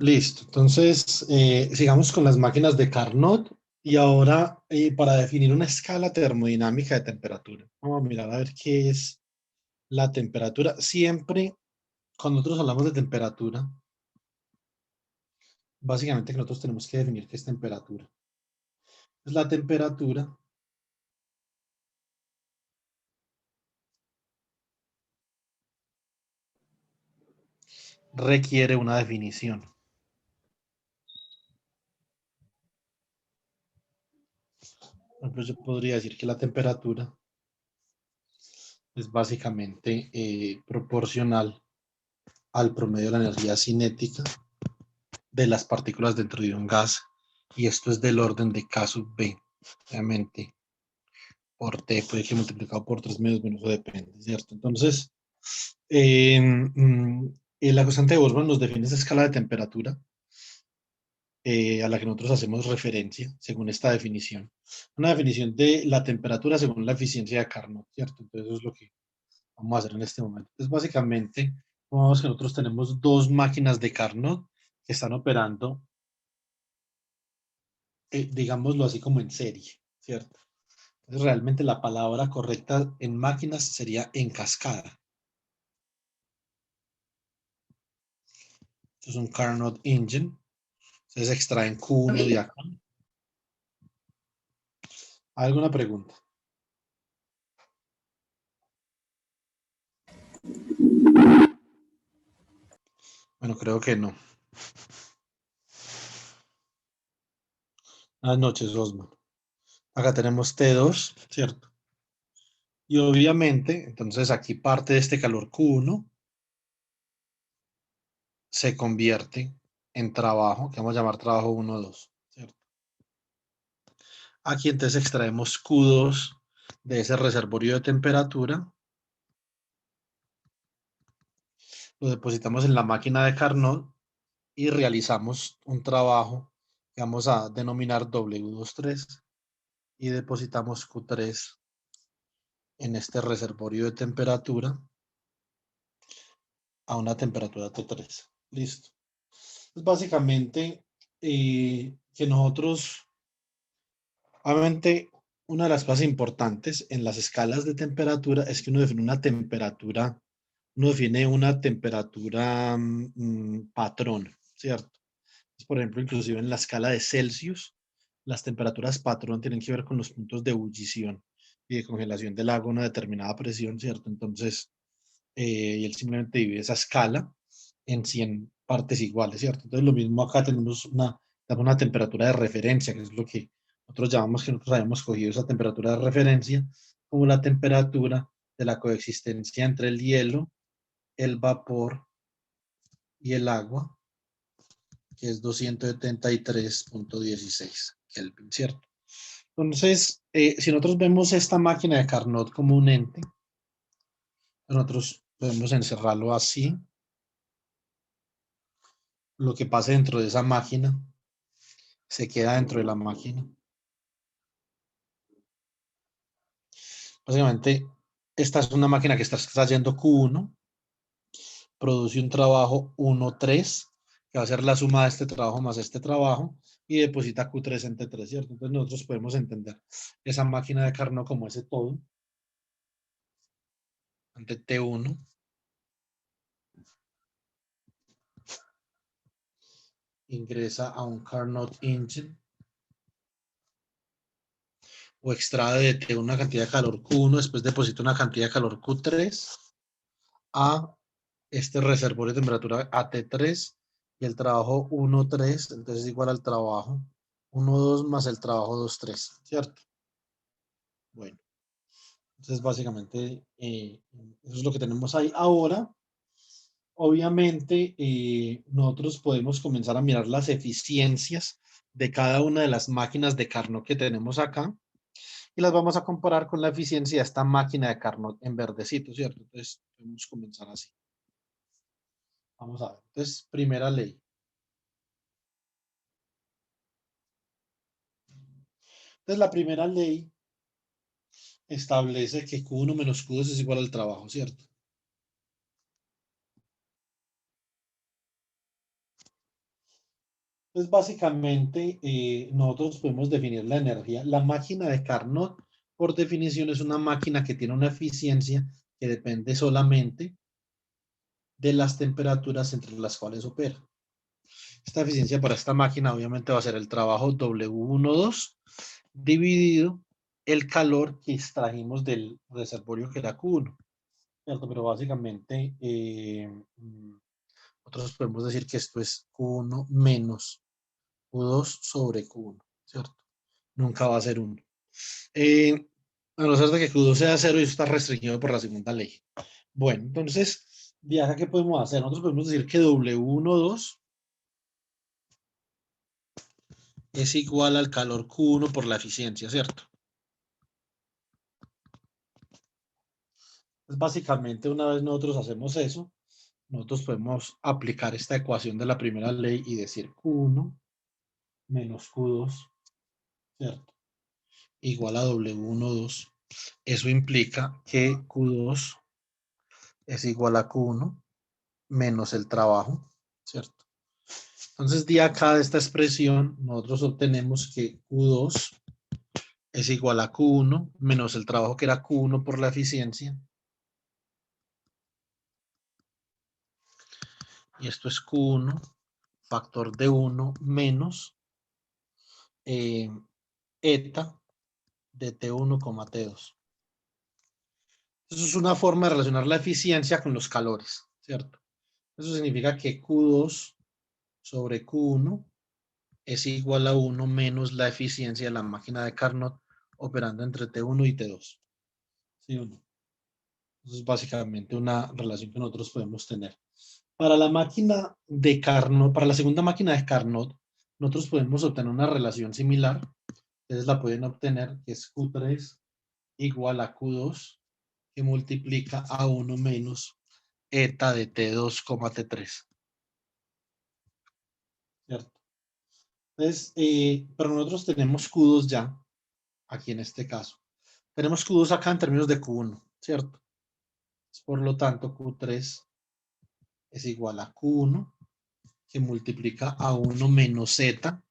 Listo. Entonces, sigamos con las máquinas de Carnot y ahora para definir una escala termodinámica de temperatura. Vamos a mirar a ver qué es la temperatura. Siempre, cuando nosotros hablamos de temperatura, básicamente que nosotros tenemos que definir qué es temperatura. Pues la temperatura requiere una definición. Por ejemplo, yo podría decir que la temperatura es básicamente proporcional al promedio de la energía cinética de las partículas dentro de un gas, y esto es del orden de K sub B. Obviamente, por T puede que multiplicado por 3 medios, bueno, eso depende, ¿cierto? Entonces, la constante de Boltzmann nos define esa escala de temperatura a la que nosotros hacemos referencia según esta definición. Una definición de la temperatura según la eficiencia de Carnot, ¿cierto? Entonces, eso es lo que vamos a hacer en este momento. Entonces, básicamente, vamos que nosotros tenemos dos máquinas de Carnot que están operando, digámoslo así, como en serie, ¿cierto? Entonces, realmente la palabra correcta en máquinas sería en cascada. Esto es un Carnot Engine. Entonces, extraen Q1 de acá. ¿Alguna pregunta? Bueno, creo que no. Buenas noches, Osman. Acá tenemos T2, ¿cierto? Y obviamente, entonces aquí parte de este calor Q1 se convierte en trabajo, que vamos a llamar trabajo 1-2, ¿cierto? Aquí entonces extraemos Q2 de ese reservorio de temperatura, lo depositamos en la máquina de Carnot y realizamos un trabajo que vamos a denominar W23 y depositamos Q3 en este reservorio de temperatura a una temperatura T3. Listo. Pues básicamente que nosotros, obviamente, una de las cosas importantes en las escalas de temperatura es que uno define una temperatura patrón, ¿cierto? Por ejemplo, inclusive en la escala de Celsius, las temperaturas patrón tienen que ver con los puntos de ebullición y de congelación del agua a una determinada presión, ¿cierto? Entonces, y él simplemente divide esa escala en 100 partes iguales, ¿cierto? Entonces, lo mismo acá tenemos una temperatura de referencia, que es lo que nosotros llamamos, que nosotros habíamos cogido esa temperatura de referencia como la temperatura de la coexistencia entre el hielo, el vapor y el agua, que es 273.16 Kelvin, ¿cierto? Entonces, si nosotros vemos esta máquina de Carnot como un ente, nosotros podemos encerrarlo así. Lo que pase dentro de esa máquina se queda dentro de la máquina. Básicamente, esta es una máquina que está extrayendo Q1, produce un trabajo 1,3, que va a ser la suma de este trabajo más este trabajo, y deposita Q3 en T3, ¿cierto? Entonces nosotros podemos entender esa máquina de Carnot como ese todo, ante T1, ingresa a un Carnot engine, o extrae de T1 una cantidad de calor Q1, después deposita una cantidad de calor Q3 a este reservorio de temperatura a T3, y el trabajo 1,3, entonces es igual al trabajo 1,2 más el trabajo 2,3, ¿cierto? Bueno, entonces básicamente eso es lo que tenemos ahí. Ahora, obviamente, nosotros podemos comenzar a mirar las eficiencias de cada una de las máquinas de Carnot que tenemos acá y las vamos a comparar con la eficiencia de esta máquina de Carnot en verdecito, ¿cierto? Entonces, podemos comenzar así. Vamos a ver. Entonces, primera ley. Entonces, la primera ley establece que Q1 menos Q2 es igual al trabajo, ¿cierto? Entonces, básicamente, nosotros podemos definir la energía. La máquina de Carnot, por definición, es una máquina que tiene una eficiencia que depende solamente de las temperaturas entre las cuales opera. Esta eficiencia para esta máquina obviamente va a ser el trabajo W12 dividido el calor que extrajimos del reservorio que era Q1, ¿cierto? Pero básicamente nosotros podemos decir que esto es Q1 menos Q2 sobre Q1, ¿cierto? Nunca va a ser 1. A no ser de que Q2 sea 0 y eso está restringido por la segunda ley. Bueno, entonces, de acá, ¿qué podemos hacer? Nosotros podemos decir que W12 es igual al calor Q1 por la eficiencia, ¿cierto? Pues básicamente, una vez nosotros hacemos eso, nosotros podemos aplicar esta ecuación de la primera ley y decir Q1 menos Q2, ¿cierto? Igual a W12. Eso implica que Q2 es igual a Q1 menos el trabajo, ¿cierto? Entonces, de acá de esta expresión, nosotros obtenemos que Q2 es igual a Q1 menos el trabajo que era Q1 por la eficiencia. Y esto es Q1, factor de 1 menos eta de T1, T2. Eso es una forma de relacionar la eficiencia con los calores, ¿cierto? Eso significa que Q2 sobre Q1 es igual a 1 menos la eficiencia de la máquina de Carnot operando entre T1 y T2. ¿Sí o no? Eso es básicamente una relación que nosotros podemos tener. Para la máquina de Carnot, para la segunda máquina de Carnot, nosotros podemos obtener una relación similar. Ustedes la pueden obtener, que es Q3 igual a Q2, que multiplica a 1 menos eta de T2, T3. ¿Cierto? Entonces, pero nosotros tenemos Q2 ya, aquí en este caso. Tenemos Q2 acá en términos de Q1, ¿cierto? Por lo tanto, Q3 es igual a Q1, que multiplica a 1 menos z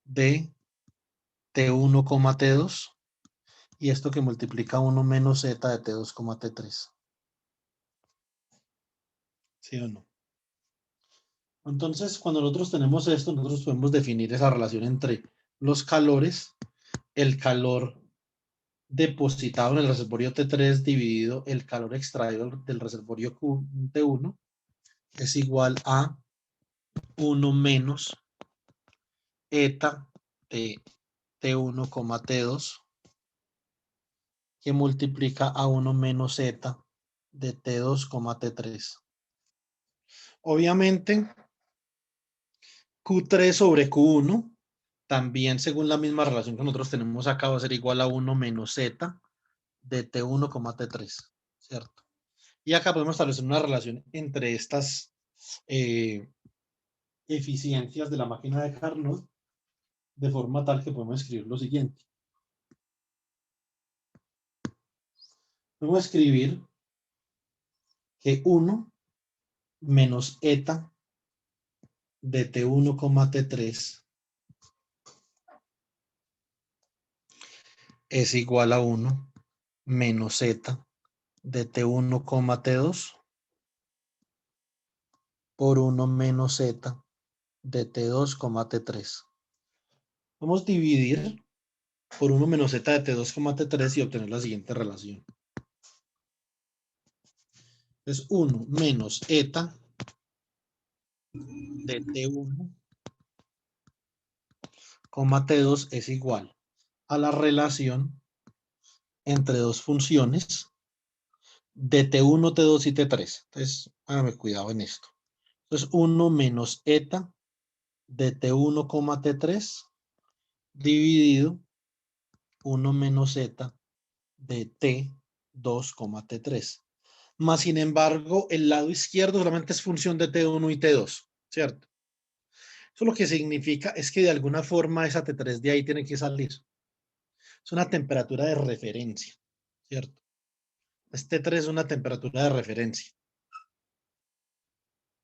de T1, T2, y esto que multiplica a 1 menos z de T2, T3. ¿Sí o no? Entonces, cuando nosotros tenemos esto, nosotros podemos definir esa relación entre los calores, el calor depositado en el reservorio T3 dividido el calor extraído del reservorio T1 es igual a 1 menos eta de T1, T2 que multiplica a 1 menos eta de T2, T3. Obviamente, Q3 sobre Q1 también según la misma relación que nosotros tenemos acá va a ser igual a 1 menos z de T1, T3, ¿cierto? Y acá podemos establecer una relación entre estas eficiencias de la máquina de Carnot de forma tal que podemos escribir lo siguiente. Podemos escribir que 1 menos eta de T1, T3 es igual a 1 menos z de T1, T2 por 1 menos z de T2, T3. Vamos a dividir por 1 menos z de T2, T3 y obtener la siguiente relación. Es 1 menos eta de T1, T2 es igual a la relación entre dos funciones de T1, T2 y T3. Entonces, hágame cuidado en esto. Entonces, 1 menos eta de T1, T3 dividido 1 menos z de T2, T3. Más sin embargo, el lado izquierdo solamente es función de T1 y T2, ¿cierto? Eso lo que significa es que de alguna forma esa T3 de ahí tiene que salir. Es una temperatura de referencia, ¿cierto? Este T3 es una temperatura de referencia.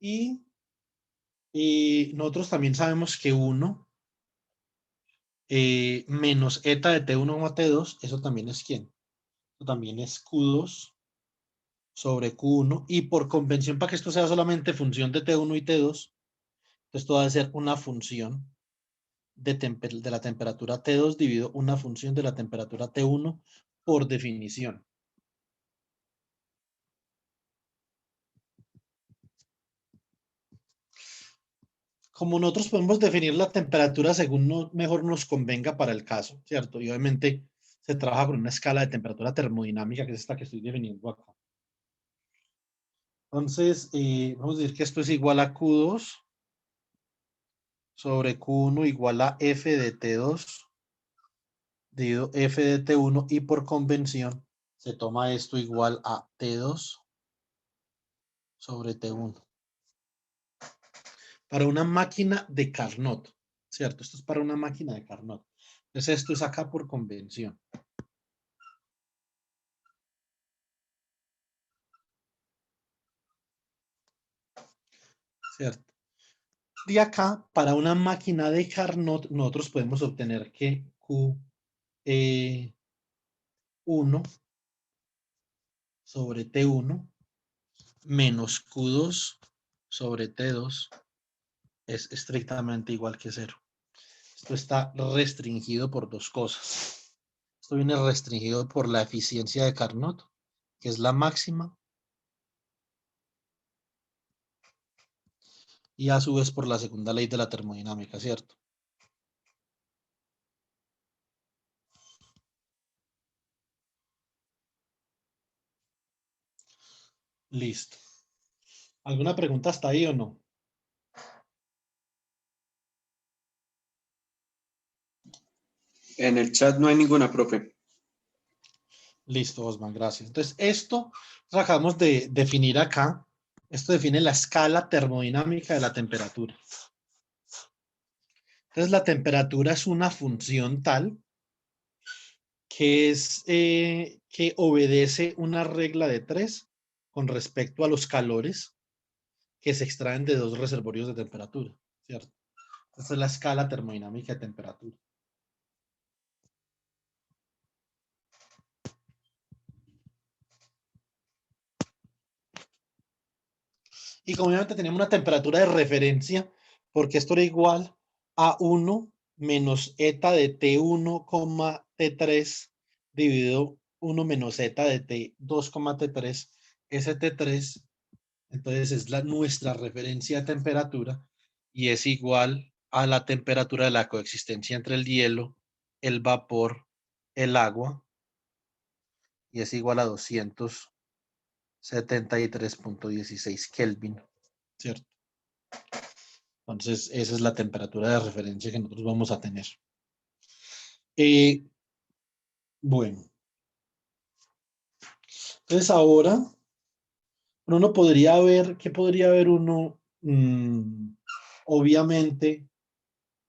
Y Y nosotros también sabemos que 1 menos eta de T1 más T2, eso también es ¿quién? Eso también es Q2 sobre Q1. Y por convención, para que esto sea solamente función de T1 y T2, esto va a ser una función de la temperatura T2 dividido una función de la temperatura T1 por definición. Como nosotros podemos definir la temperatura según mejor nos convenga para el caso, ¿cierto? Y obviamente se trabaja con una escala de temperatura termodinámica, que es esta que estoy definiendo acá. Entonces, vamos a decir que esto es igual a Q2 sobre Q1 igual a F de T2 dividido F de T1 y por convención se toma esto igual a T2 sobre T1. Para una máquina de Carnot, ¿cierto? Esto es para una máquina de Carnot. Entonces esto es acá por convención. ¿Cierto? De acá, para una máquina de Carnot, nosotros podemos obtener que Q1 sobre T1 menos Q2 sobre T2 es estrictamente igual que 0. Esto está restringido por dos cosas. Esto viene restringido por la eficiencia de Carnot, que es la máxima, y a su vez por la segunda ley de la termodinámica, ¿cierto? Listo. ¿Alguna pregunta hasta ahí o no? En el chat no hay ninguna, profe. Listo, Osman, gracias. Entonces, esto acabamos de definir acá. Esto define la escala termodinámica de la temperatura. Entonces, la temperatura es una función tal que obedece una regla de 3 con respecto a los calores que se extraen de dos reservorios de temperatura, ¿cierto? Esta es la escala termodinámica de temperatura. Y como obviamente teníamos una temperatura de referencia, porque esto era igual a 1 menos eta de T1, T3 dividido 1 menos eta de T2, T3, ese T3, entonces es nuestra referencia de temperatura y es igual a la temperatura de la coexistencia entre el hielo, el vapor, el agua, y es igual a 273.16 Kelvin, ¿cierto? Entonces, esa es la temperatura de referencia que nosotros vamos a tener. Bueno, entonces ahora uno podría ver, ¿qué podría ver uno? Obviamente,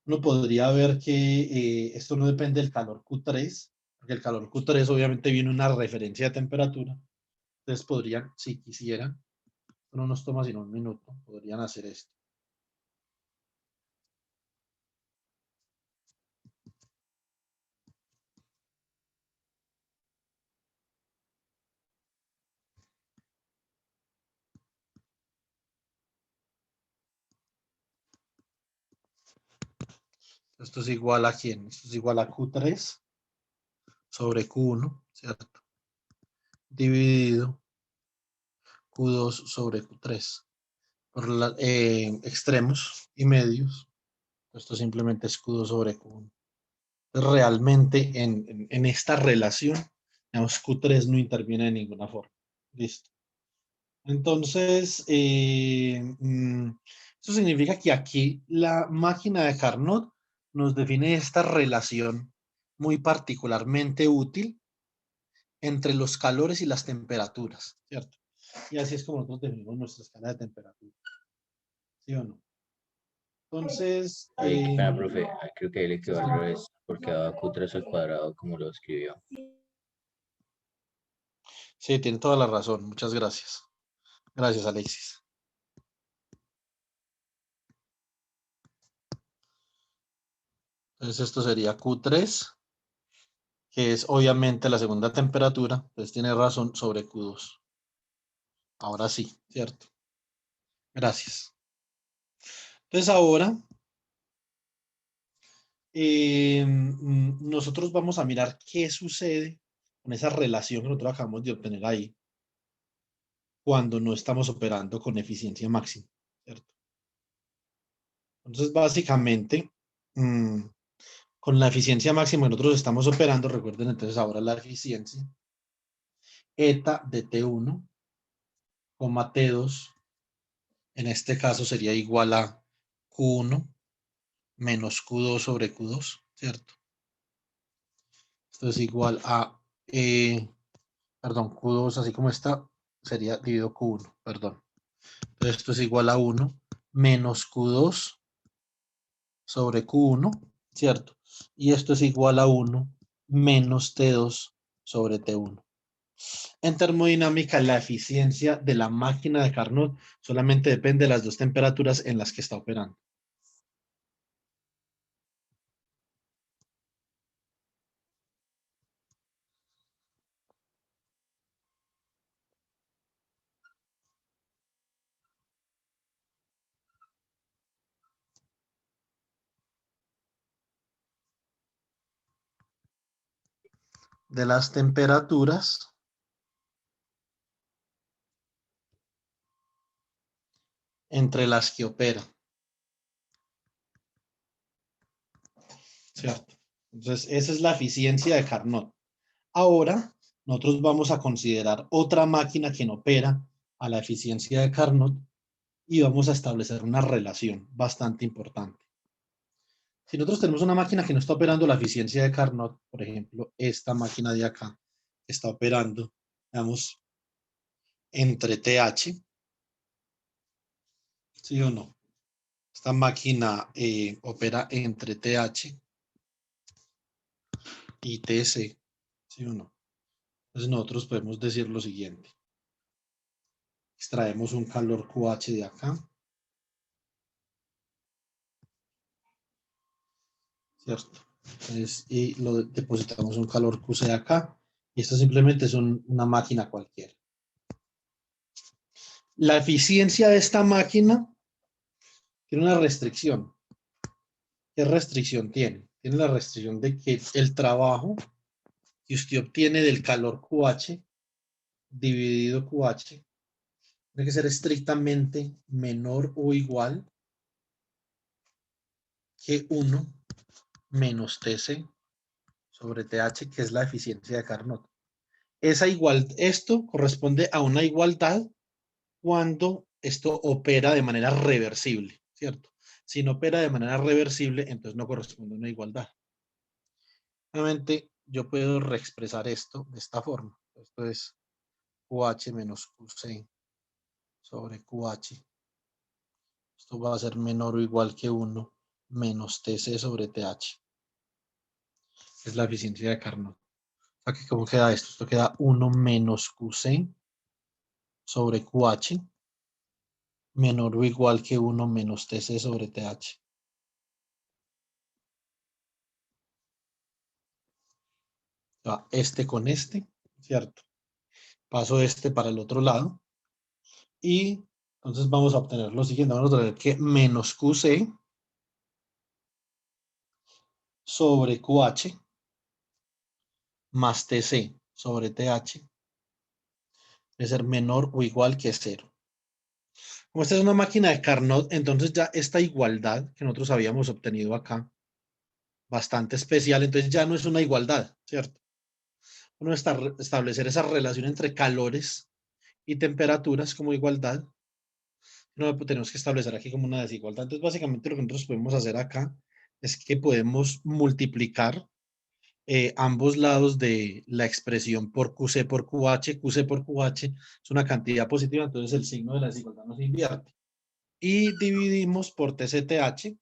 uno podría ver que esto no depende del calor Q3, porque el calor Q3 obviamente viene una referencia de temperatura. Entonces podrían, si quisieran, no nos toma sino un minuto, podrían hacer esto. Esto es igual a ¿quién? Esto es igual a Q3 sobre Q1, ¿cierto? Dividido Q2 sobre Q3 por extremos y medios. Esto simplemente es Q2 sobre Q1. Realmente en esta relación, digamos, Q3 no interviene de ninguna forma. Listo. Entonces, eso significa que aquí la máquina de Carnot nos define esta relación muy particularmente útil entre los calores y las temperaturas, ¿cierto? Y así es como nosotros definimos nuestra escala de temperatura, ¿sí o no? Entonces, Ay, qué pena, profe. Creo que ahí le quedó sí, al revés, porque daba Q3 al cuadrado como lo escribió. sí, tiene toda la razón. Muchas gracias. Gracias, Alexis. Entonces esto sería Q3, que es obviamente la segunda temperatura. Entonces tiene razón sobre Q2. Ahora sí, ¿cierto? Gracias. Entonces ahora nosotros vamos a mirar qué sucede con esa relación que nosotros acabamos de obtener ahí cuando no estamos operando con eficiencia máxima, ¿cierto? Entonces, básicamente, con la eficiencia máxima que nosotros estamos operando, recuerden entonces ahora la eficiencia, eta de T1, T2, en este caso sería igual a Q1 menos Q2 sobre Q2, ¿cierto? Esto es igual a, Q2, así como está, sería dividido Q1, perdón. Entonces esto es igual a 1 menos Q2 sobre Q1, ¿cierto? Y esto es igual a 1 menos T2 sobre T1. En termodinámica, la eficiencia de la máquina de Carnot solamente depende de las dos temperaturas en las que está operando. De las temperaturas entre las que opera. ¿Cierto? Entonces, esa es la eficiencia de Carnot. Ahora, nosotros vamos a considerar otra máquina que no opera a la eficiencia de Carnot y vamos a establecer una relación bastante importante. Si nosotros tenemos una máquina que no está operando la eficiencia de Carnot, por ejemplo, esta máquina de acá está operando, digamos, entre TH, ¿sí o no? Esta máquina opera entre TH y TC, ¿sí o no? Entonces nosotros podemos decir lo siguiente. Extraemos un calor QH de acá, ¿cierto? Entonces, y lo depositamos un calor QC de acá, y esto simplemente es una máquina cualquiera. La eficiencia de esta máquina tiene una restricción. ¿Qué restricción tiene? Tiene la restricción de que el trabajo que usted obtiene del calor QH dividido QH tiene que ser estrictamente menor o igual que 1 menos TC sobre TH, que es la eficiencia de Carnot. Esto corresponde a una igualdad cuando esto opera de manera reversible, ¿cierto? Si no opera de manera reversible, entonces no corresponde a una igualdad. Nuevamente, yo puedo reexpresar esto de esta forma. Esto es QH menos QC sobre QH. Esto va a ser menor o igual que 1 menos TC sobre TH. Es la eficiencia de Carnot. O sea, que ¿cómo queda esto? Esto queda 1 menos QC sobre QH menor o igual que 1 menos TC sobre TH. Este con este, ¿cierto? Paso este para el otro lado. Y entonces vamos a obtener lo siguiente. Vamos a obtener que menos QC sobre QH más TC sobre TH debe ser menor o igual que 0. Como esta es una máquina de Carnot, entonces ya esta igualdad que nosotros habíamos obtenido acá, bastante especial, entonces ya no es una igualdad, ¿cierto? Uno establecer esa relación entre calores y temperaturas como igualdad, no tenemos que establecer aquí como una desigualdad. Entonces, básicamente lo que nosotros podemos hacer acá es que podemos multiplicar ambos lados de la expresión por QC por QH. QC por QH es una cantidad positiva, entonces el signo de la desigualdad no se invierte. Y dividimos por TCTH,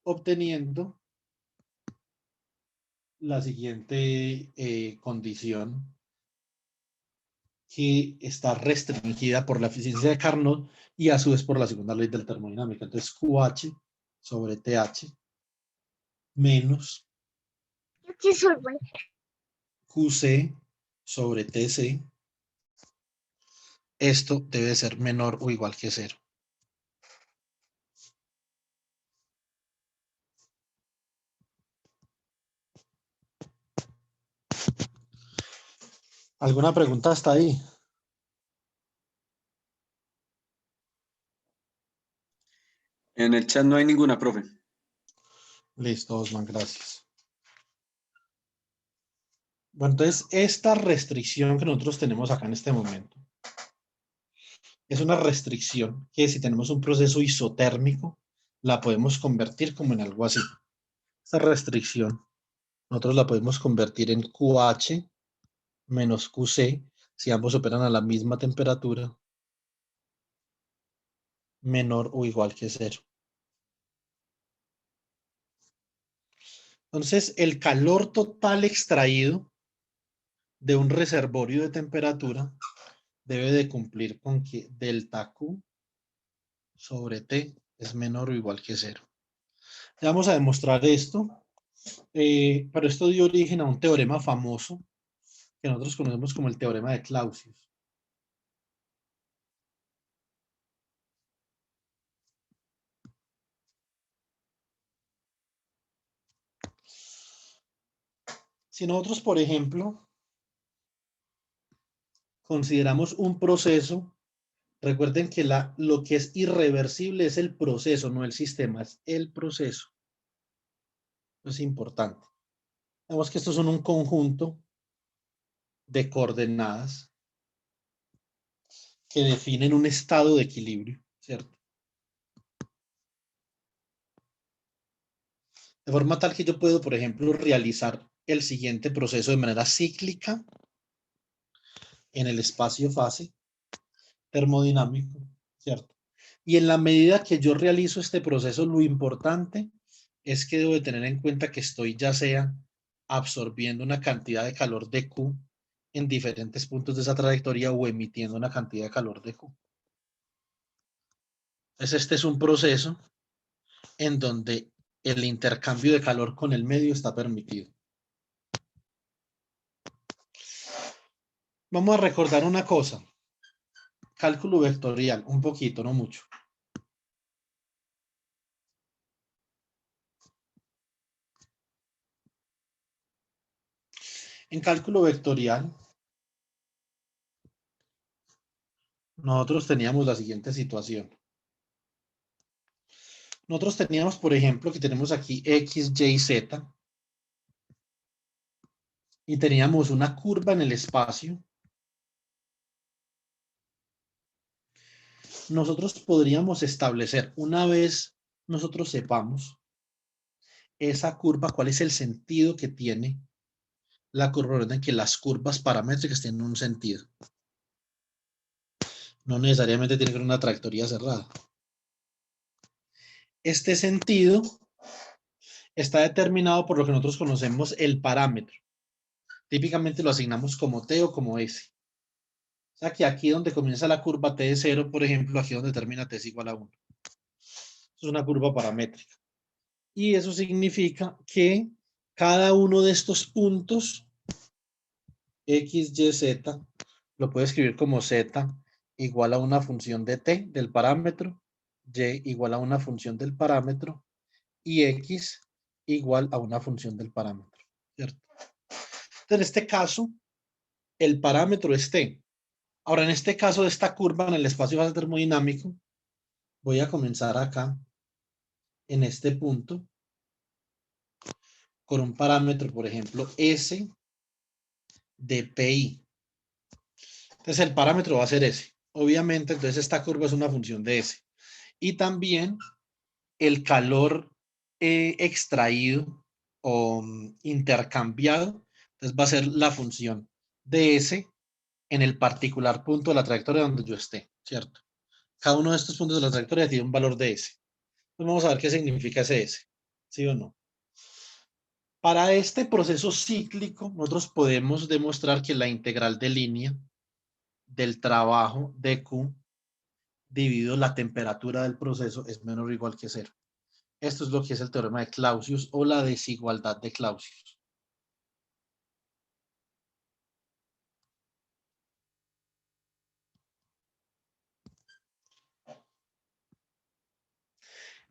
obteniendo la siguiente condición que está restringida por la eficiencia de Carnot y a su vez por la segunda ley de la termodinámica. Entonces QH sobre TH menos ¿Qué sobre? QC sobre TC. Esto debe ser menor o igual que 0. ¿Alguna pregunta hasta ahí? En el chat no hay ninguna, profe. Listo, Osman, gracias. Bueno, entonces, esta restricción que nosotros tenemos acá en este momento es una restricción que si tenemos un proceso isotérmico, la podemos convertir como en algo así. Esta restricción, nosotros la podemos convertir en QH menos QC, si ambos operan a la misma temperatura, menor o igual que 0. Entonces, el calor total extraído de un reservorio de temperatura debe de cumplir con que delta Q sobre T es menor o igual que 0. Ya vamos a demostrar esto, pero esto dio origen a un teorema famoso que nosotros conocemos como el teorema de Clausius. Si nosotros, por ejemplo, consideramos un proceso, recuerden que lo que es irreversible es el proceso, no el sistema, es el proceso. Eso es importante. Vemos que estos son un conjunto de coordenadas que definen un estado de equilibrio, ¿cierto? De forma tal que yo puedo, por ejemplo, realizar el siguiente proceso de manera cíclica en el espacio-fase termodinámico, ¿cierto? Y en la medida que yo realizo este proceso, lo importante es que debo de tener en cuenta que estoy ya sea absorbiendo una cantidad de calor de Q en diferentes puntos de esa trayectoria o emitiendo una cantidad de calor de Q. Entonces, este es un proceso en donde el intercambio de calor con el medio está permitido. Vamos a recordar una cosa. Cálculo vectorial, un poquito, no mucho. En cálculo vectorial, nosotros teníamos la siguiente situación. Nosotros teníamos, por ejemplo, que tenemos aquí X, Y, Z. Y teníamos una curva en el espacio. Nosotros podríamos establecer, una vez nosotros sepamos esa curva, cuál es el sentido que tiene la curva, en que las curvas paramétricas tienen un sentido. No necesariamente tiene que ser una trayectoria cerrada. Este sentido está determinado por lo que nosotros conocemos el parámetro. Típicamente lo asignamos como T o como S. O sea que aquí donde comienza la curva T de 0, por ejemplo, aquí donde termina T es igual a 1. Es una curva paramétrica. Y eso significa que cada uno de estos puntos, X, Y, Z, lo puede escribir como Z igual a una función de T del parámetro, Y igual a una función del parámetro y X igual a una función del parámetro, ¿cierto? Entonces, en este caso, el parámetro es T. Ahora, en este caso de esta curva en el espacio-fase termodinámico, voy a comenzar acá, en este punto, con un parámetro, por ejemplo, S de PI. Entonces, el parámetro va a ser S. Obviamente, entonces esta curva es una función de S. Y también el calor extraído o intercambiado, entonces va a ser la función de S en el particular punto de la trayectoria donde yo esté, ¿cierto? Cada uno de estos puntos de la trayectoria tiene un valor de S. Entonces vamos a ver qué significa ese S, ¿sí o no? Para este proceso cíclico, nosotros podemos demostrar que la integral de línea del trabajo de Q dividido la temperatura del proceso es menor o igual que 0. Esto es lo que es el teorema de Clausius o la desigualdad de Clausius.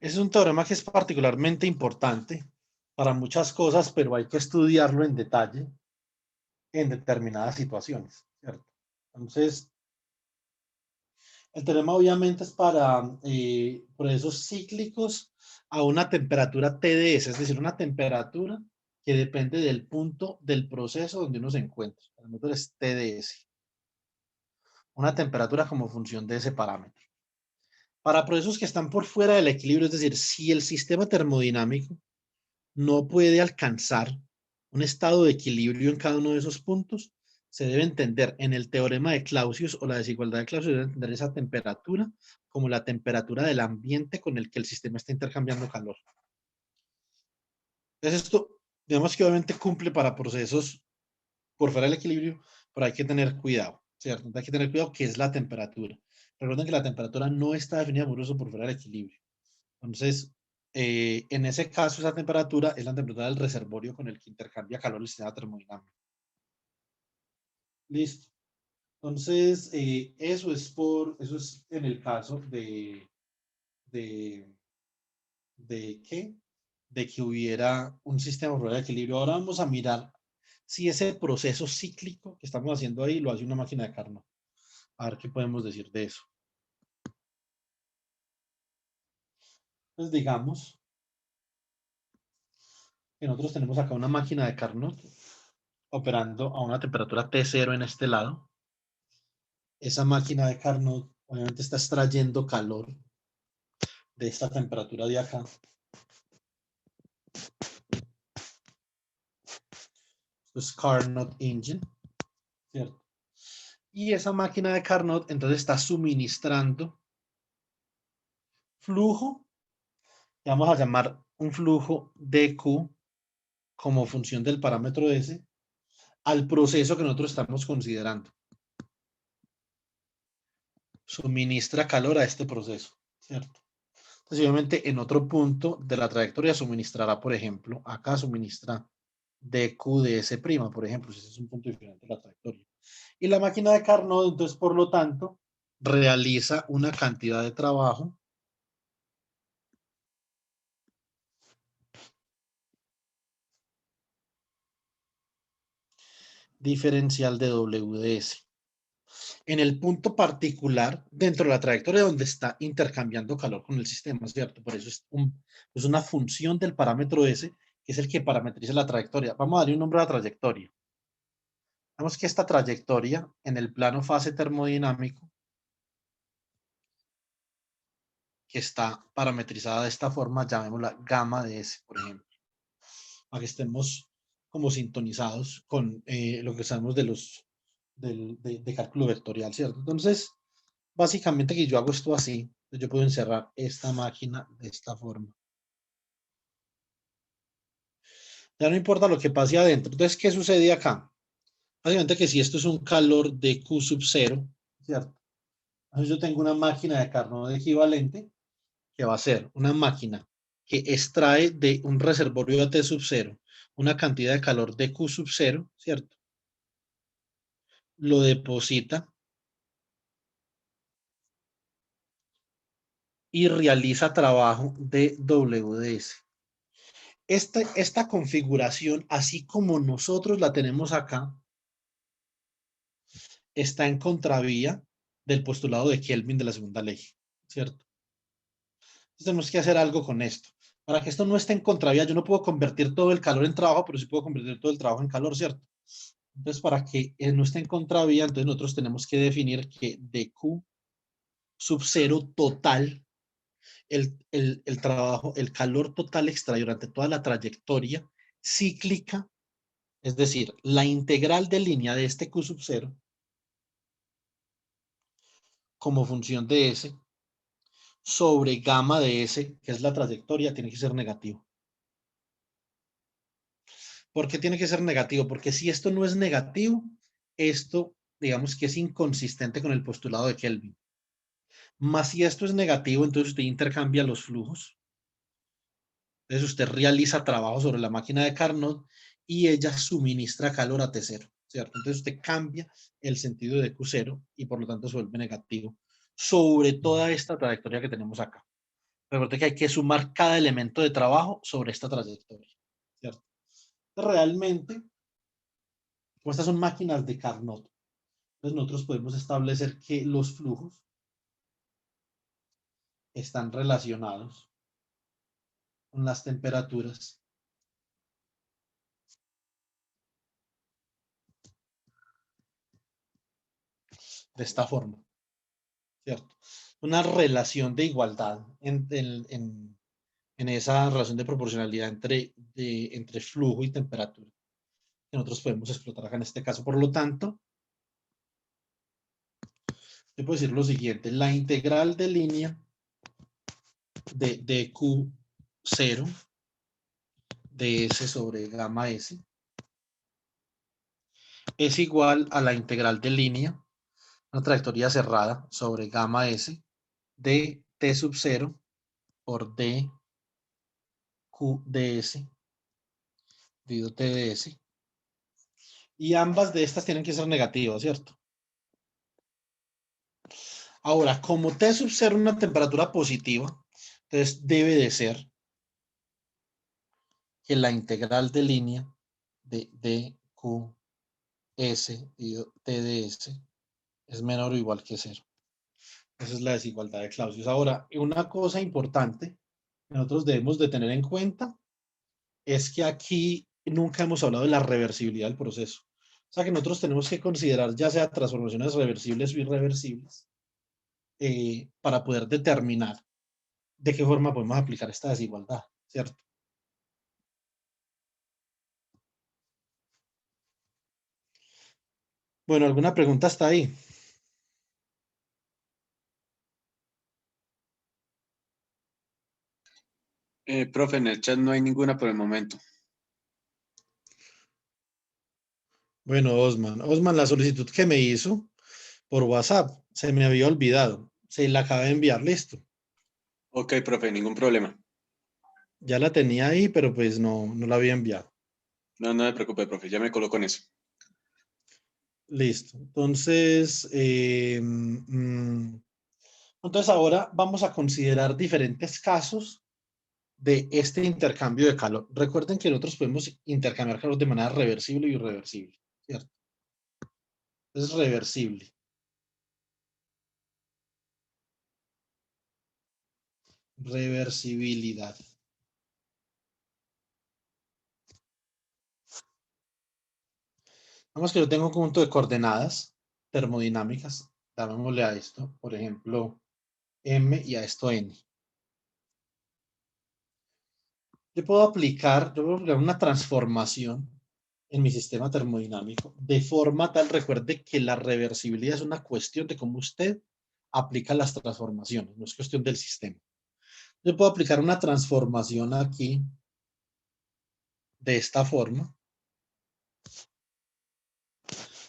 Es un teorema que es particularmente importante para muchas cosas, pero hay que estudiarlo en detalle en determinadas situaciones, ¿cierto? Entonces, el teorema obviamente es para procesos cíclicos a una temperatura TDS, es decir, una temperatura que depende del punto del proceso donde uno se encuentra. El método es TDS, una temperatura como función de ese parámetro. Para procesos que están por fuera del equilibrio, es decir, si el sistema termodinámico no puede alcanzar un estado de equilibrio en cada uno de esos puntos, se debe entender en el teorema de Clausius o la desigualdad de Clausius, debe entender esa temperatura como la temperatura del ambiente con el que el sistema está intercambiando calor. Entonces esto, digamos que obviamente cumple para procesos por fuera del equilibrio, pero hay que tener cuidado, ¿cierto? Hay que tener cuidado qué es la temperatura. Recuerden que la temperatura no está definida por eso por fuera del equilibrio. Entonces, en ese caso, esa temperatura es la temperatura del reservorio con el que intercambia calor el sistema termodinámico. Listo. Entonces, eso es en el caso de, ¿qué? De que hubiera un sistema fuera de equilibrio. Ahora vamos a mirar si ese proceso cíclico que estamos haciendo ahí lo hace una máquina de Carnot. A ver qué podemos decir de eso. Entonces, digamos que nosotros tenemos acá una máquina de Carnot operando a una temperatura T0 en este lado. Esa máquina de Carnot obviamente está extrayendo calor de esta temperatura de acá. Esto es Carnot Engine, ¿cierto? Y esa máquina de Carnot entonces está suministrando flujo, que vamos a llamar un flujo dQ como función del parámetro S, al proceso que nosotros estamos considerando. Suministra calor a este proceso, ¿cierto? Entonces, obviamente, en otro punto de la trayectoria suministrará, por ejemplo, acá suministra dQ de S', por ejemplo, si ese es un punto diferente de la trayectoria. Y la máquina de Carnot, entonces, por lo tanto, realiza una cantidad de trabajo diferencial de W de S. En el punto particular dentro de la trayectoria donde está intercambiando calor con el sistema, ¿cierto? Por eso es una función del parámetro S, que es el que parametriza la trayectoria. Vamos a darle un nombre a la trayectoria. Vemos que esta trayectoria en el plano fase termodinámico, que está parametrizada de esta forma, llamémosla gamma de S, por ejemplo, para que estemos como sintonizados con lo que sabemos de cálculo vectorial, ¿cierto? Entonces, básicamente que yo hago esto así, yo puedo encerrar esta máquina de esta forma. Ya no importa lo que pase adentro. Entonces, ¿qué sucede acá? Básicamente que si esto es un calor de Q sub 0, ¿cierto? Entonces yo tengo una máquina de Carnot equivalente que va a ser una máquina que extrae de un reservorio de T sub 0 una cantidad de calor de Q sub 0, ¿cierto? Lo deposita y realiza trabajo de WDS. Esta configuración, así como nosotros la tenemos acá, está en contravía del postulado de Kelvin de la segunda ley, ¿cierto? Entonces tenemos que hacer algo con esto. Para que esto no esté en contravía, yo no puedo convertir todo el calor en trabajo, pero sí puedo convertir todo el trabajo en calor, ¿cierto? Entonces, para que no esté en contravía, entonces nosotros tenemos que definir que dQ sub 0 total, el trabajo, el calor total extraído durante toda la trayectoria cíclica, es decir, la integral de línea de este Q sub 0 como función de S sobre gamma de S, que es la trayectoria, tiene que ser negativo. ¿Por qué tiene que ser negativo? Porque si esto no es negativo, esto, digamos que es inconsistente con el postulado de Kelvin. Más si esto es negativo, entonces usted intercambia los flujos. Entonces usted realiza trabajo sobre la máquina de Carnot y ella suministra calor a T0, ¿cierto? Entonces usted cambia el sentido de Q0 y por lo tanto se vuelve negativo sobre toda esta trayectoria que tenemos acá. Recuerde que hay que sumar cada elemento de trabajo sobre esta trayectoria, ¿cierto? Realmente, como estas son máquinas de Carnot, entonces nosotros podemos establecer que los flujos están relacionados con las temperaturas de esta forma, ¿cierto? Una relación de igualdad en esa relación de proporcionalidad entre flujo y temperatura que nosotros podemos explotar acá en este caso. Por lo tanto, yo puedo decir lo siguiente, la integral de línea de Q0 de S sobre gamma S es igual a la integral de línea, una trayectoria cerrada sobre gamma S de T sub 0 por D Q ds dividido T ds. Y ambas de estas tienen que ser negativas, ¿cierto? Ahora, como T sub 0 es una temperatura positiva, entonces debe de ser que la integral de línea de dqs dividido tds es menor o igual que 0. Esa es la desigualdad de Clausius. Ahora, una cosa importante que nosotros debemos de tener en cuenta es que aquí nunca hemos hablado de la reversibilidad del proceso. O sea que nosotros tenemos que considerar ya sea transformaciones reversibles o irreversibles para poder determinar de qué forma podemos aplicar esta desigualdad, ¿cierto? Bueno, ¿alguna pregunta hasta ahí? Profe, en el chat no hay ninguna por el momento. Bueno, Osman, la solicitud que me hizo por WhatsApp se me había olvidado. Se la acabé de enviar, listo. Ok, profe, ningún problema. Ya la tenía ahí, pero pues no la había enviado. No, no me preocupe, profe, ya me coloco en eso. Listo. Entonces, entonces ahora vamos a considerar diferentes casos de este intercambio de calor. Recuerden que nosotros podemos intercambiar calor de manera reversible y irreversible, ¿cierto? Es reversible. Reversibilidad. Vamos que yo tengo un conjunto de coordenadas termodinámicas. Llamémosle a esto, por ejemplo, M y a esto N. Yo puedo aplicar una transformación en mi sistema termodinámico de forma tal, recuerde que la reversibilidad es una cuestión de cómo usted aplica las transformaciones, no es cuestión del sistema. Yo puedo aplicar una transformación aquí de esta forma.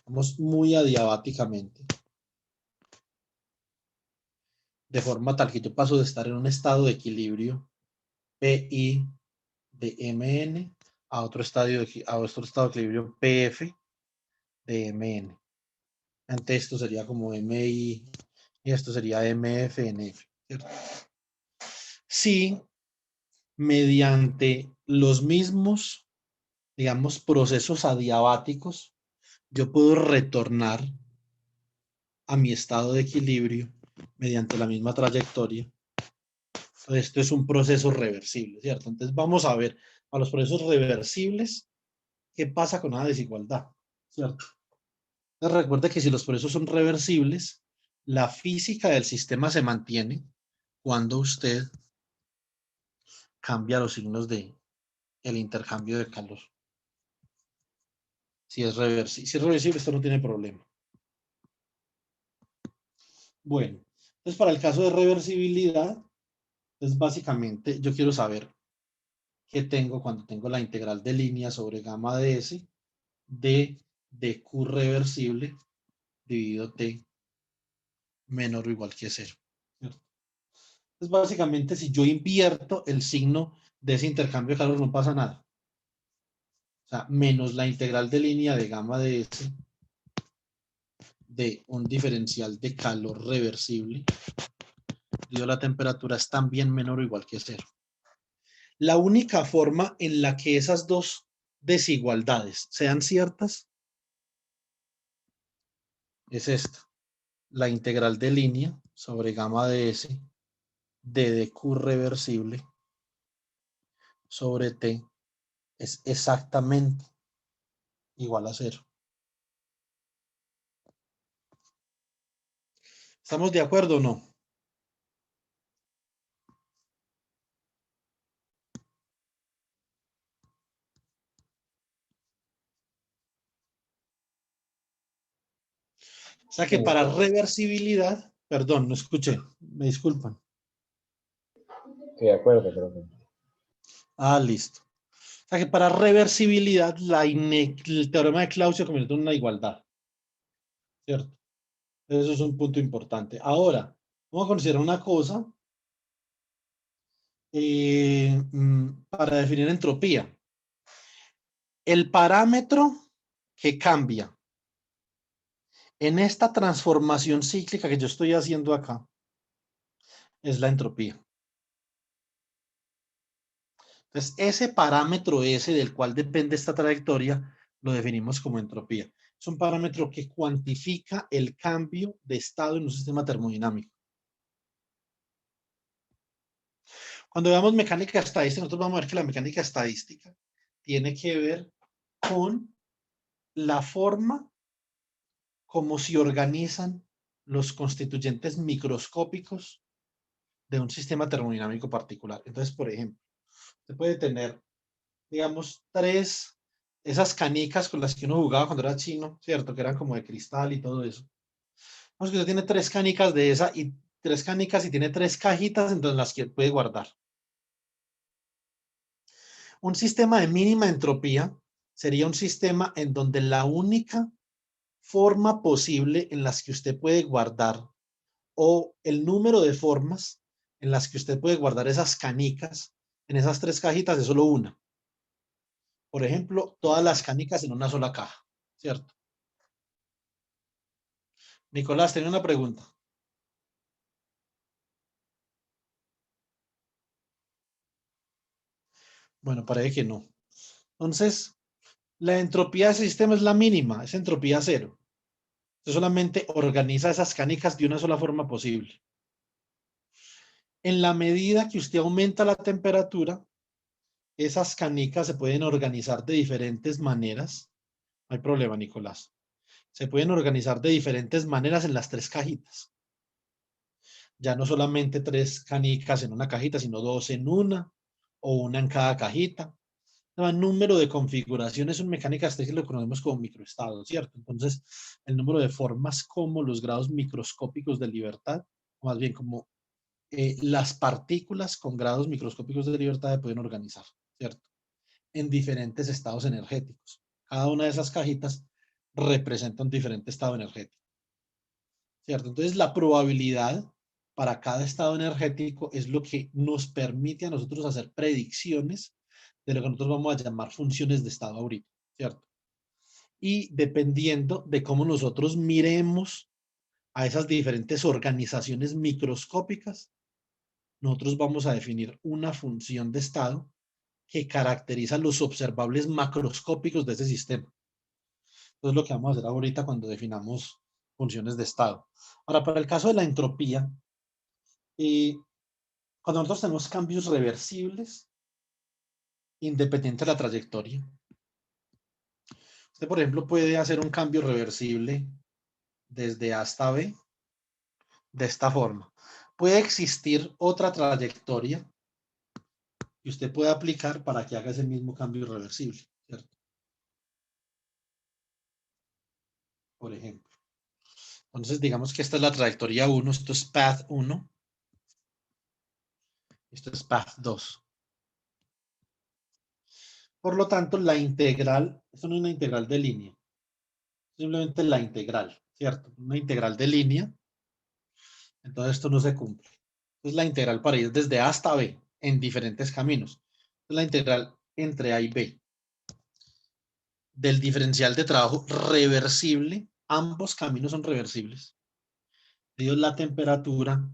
Vamos muy adiabáticamente. De forma tal que yo paso de estar en un estado de equilibrio PI de MN a otro estado de equilibrio PF de MN. Ante esto sería como MI y esto sería MFNF. ¿Cierto? Si mediante los mismos, digamos, procesos adiabáticos, yo puedo retornar a mi estado de equilibrio mediante la misma trayectoria. Esto es un proceso reversible, ¿cierto? Entonces vamos a ver a los procesos reversibles qué pasa con la desigualdad, ¿cierto? Entonces recuerda que si los procesos son reversibles, la física del sistema se mantiene cuando usted cambia los signos de el intercambio de calor. Si es reversible, esto no tiene problema. Bueno, entonces para el caso de reversibilidad, pues básicamente yo quiero saber qué tengo cuando tengo la integral de línea sobre gamma de S de Q reversible dividido T menor o igual que 0. ¿Cierto? Entonces básicamente si yo invierto el signo de ese intercambio de calor no pasa nada. O sea, menos la integral de línea de gamma de S de un diferencial de calor reversible, y la temperatura es también menor o igual que cero. La única forma en la que esas dos desigualdades sean ciertas es esta. La integral de línea sobre gamma de S de dq reversible sobre T es exactamente igual a cero. ¿Estamos de acuerdo o no? O sea que para reversibilidad, perdón, no escuché, me disculpan. Estoy de acuerdo, profe. Ah, listo. O sea que para reversibilidad, el teorema de Clausius convierte en una igualdad. ¿Cierto? Eso es un punto importante. Ahora, vamos a considerar una cosa para definir entropía. El parámetro que cambia en esta transformación cíclica que yo estoy haciendo acá es la entropía. Entonces, ese parámetro S del cual depende esta trayectoria lo definimos como entropía. Es un parámetro que cuantifica el cambio de estado en un sistema termodinámico. Cuando veamos mecánica estadística, nosotros vamos a ver que la mecánica estadística tiene que ver con la forma como se organizan los constituyentes microscópicos de un sistema termodinámico particular. Entonces, por ejemplo, usted puede tener, digamos, esas canicas con las que uno jugaba cuando era chino, ¿cierto? Que eran como de cristal y todo eso. Vamos, que usted tiene 3 canicas de esa y 3 canicas y tiene 3 cajitas en las que puede guardar. Un sistema de mínima entropía sería un sistema en donde la única forma posible en las que usted puede guardar o el número de formas en las que usted puede guardar esas canicas en esas 3 cajitas es solo una. Por ejemplo, todas las canicas en una sola caja, ¿cierto? Nicolás, tengo una pregunta. Bueno, parece que no. Entonces, la entropía de ese sistema es la mínima, es entropía cero. Usted solamente organiza esas canicas de una sola forma posible. En la medida que usted aumenta la temperatura, esas canicas se pueden organizar de diferentes maneras. No hay problema, Nicolás. Se pueden organizar de diferentes maneras en las 3 cajitas. Ya no solamente 3 canicas en una cajita, sino 2 en una o una en cada cajita. El número de configuraciones en mecánica estadística lo conocemos como microestados, ¿cierto? Entonces, el número de formas como los grados microscópicos de libertad, o más bien como las partículas con grados microscópicos de libertad se pueden organizar, ¿cierto? En diferentes estados energéticos. Cada una de esas cajitas representa un diferente estado energético, ¿cierto? Entonces, la probabilidad para cada estado energético es lo que nos permite a nosotros hacer predicciones de lo que nosotros vamos a llamar funciones de estado ahorita, ¿cierto? Y dependiendo de cómo nosotros miremos a esas diferentes organizaciones microscópicas, nosotros vamos a definir una función de estado que caracteriza los observables macroscópicos de ese sistema. Entonces, lo que vamos a hacer ahorita cuando definamos funciones de estado. Ahora, para el caso de la entropía, cuando nosotros tenemos cambios reversibles, independiente de la trayectoria, usted, por ejemplo, puede hacer un cambio reversible desde A hasta B de esta forma. Puede existir otra trayectoria que usted puede aplicar para que haga ese mismo cambio irreversible, ¿cierto? Por ejemplo. Entonces, digamos que esta es la trayectoria 1, esto es path 1, esto es path 2. Por lo tanto, la integral, esto no es una integral de línea, simplemente la integral, ¿cierto? Una integral de línea, entonces esto no se cumple. Es la integral para ir desde A hasta B en diferentes caminos. la integral entre A y B del diferencial de trabajo reversible, ambos caminos son reversibles, dividido la temperatura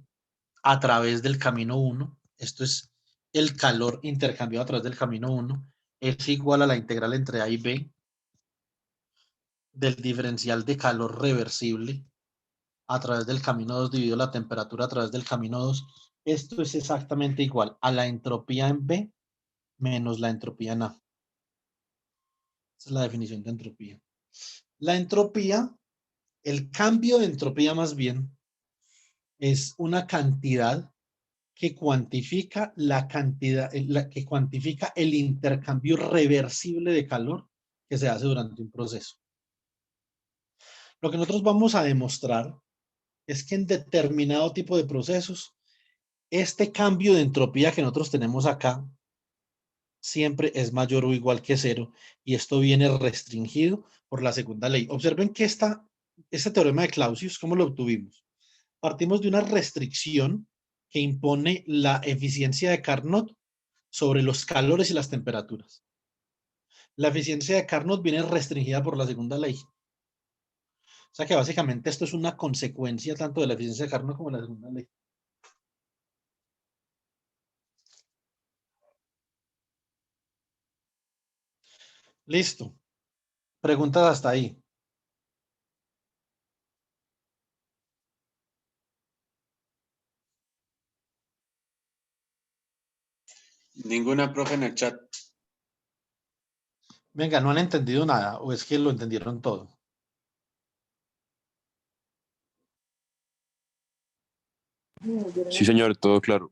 a través del camino 1, esto es el calor intercambiado a través del camino 1, es igual a la integral entre A y B del diferencial de calor reversible a través del camino 2 dividido la temperatura a través del camino 2. Esto es exactamente igual a la entropía en B menos la entropía en A. Esa es la definición de entropía. La entropía, el cambio de entropía más bien, es una cantidad que cuantifica que cuantifica el intercambio reversible de calor que se hace durante un proceso. Lo que nosotros vamos a demostrar es que en determinado tipo de procesos, este cambio de entropía que nosotros tenemos acá siempre es mayor o igual que cero, y esto viene restringido por la segunda ley. Observen que este teorema de Clausius, ¿cómo lo obtuvimos? Partimos de una restricción que impone la eficiencia de Carnot sobre los calores y las temperaturas. La eficiencia de Carnot viene restringida por la segunda ley. O sea que básicamente esto es una consecuencia tanto de la eficiencia de Carnot como de la segunda ley. Listo. Preguntas hasta ahí. Ninguna, profe, en el chat. Venga, ¿no han entendido nada o es que lo entendieron todo? Sí, señor, todo claro.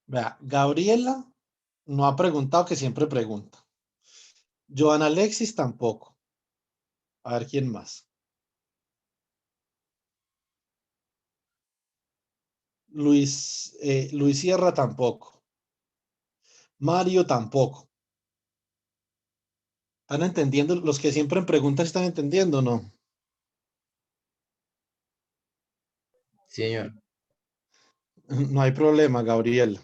Vea, Gabriela no ha preguntado, que siempre pregunta. Joan Alexis tampoco. A ver quién más. Luis Sierra tampoco. Mario tampoco. ¿Están entendiendo? Los que siempre preguntan, ¿están entendiendo o no? Sí, señor. No hay problema, Gabriel.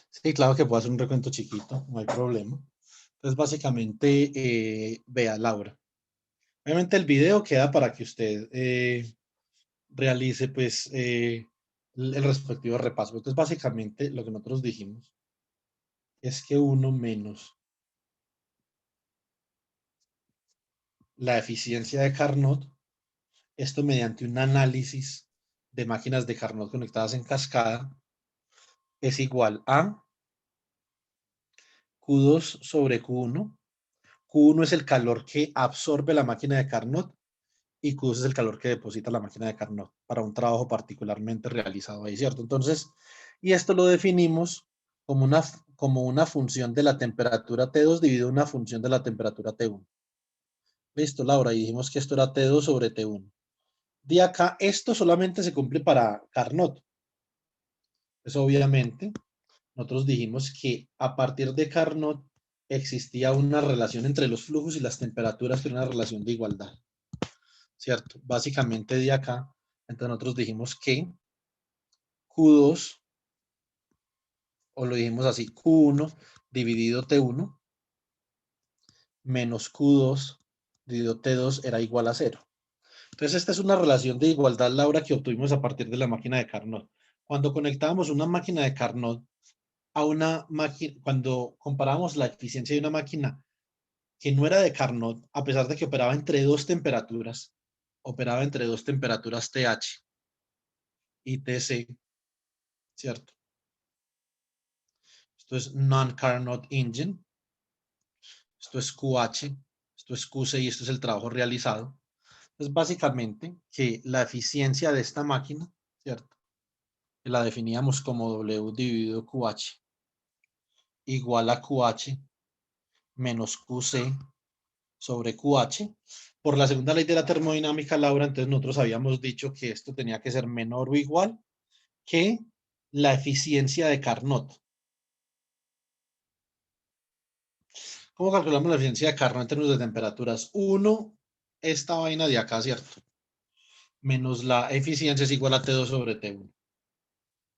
Sí, claro que puedo hacer un recuento chiquito, no hay problema. Entonces, básicamente, vea, Laura. Obviamente el video queda para que usted realice, pues, el respectivo repaso. Entonces, básicamente, lo que nosotros dijimos es que 1 menos la eficiencia de Carnot, esto mediante un análisis de máquinas de Carnot conectadas en cascada, es igual a Q2 sobre Q1. Q1 es el calor que absorbe la máquina de Carnot y Q2 es el calor que deposita la máquina de Carnot para un trabajo particularmente realizado ahí, ¿cierto? Entonces, y esto lo definimos como una función de la temperatura T2 dividido una función de la temperatura T1. Listo, Laura, y dijimos que esto era T2 sobre T1. De acá, esto solamente se cumple para Carnot. Pues obviamente, nosotros dijimos que a partir de Carnot existía una relación entre los flujos y las temperaturas, que era una relación de igualdad, ¿cierto? Básicamente de acá, entonces nosotros dijimos que Q2, o lo dijimos así, Q1 dividido T1 menos Q2 dividido T2 era igual a 0. Entonces, esta es una relación de igualdad, Laura, que obtuvimos a partir de la máquina de Carnot. Cuando conectábamos una máquina de Carnot a una máquina, cuando comparábamos la eficiencia de una máquina que no era de Carnot, a pesar de que operaba entre dos temperaturas, operaba entre dos temperaturas TH y TC, ¿cierto? Esto es non-Carnot engine, esto es QH, esto es QC y esto es el trabajo realizado. Es básicamente que la eficiencia de esta máquina, ¿cierto? Que la definíamos como W dividido QH igual a QH menos QC sobre QH. Por la segunda ley de la termodinámica, Laura, entonces nosotros habíamos dicho que esto tenía que ser menor o igual que la eficiencia de Carnot. ¿Cómo calculamos la eficiencia de Carnot en términos de temperaturas? 1, esta vaina de acá, ¿cierto? menos la eficiencia es igual a T2 sobre T1.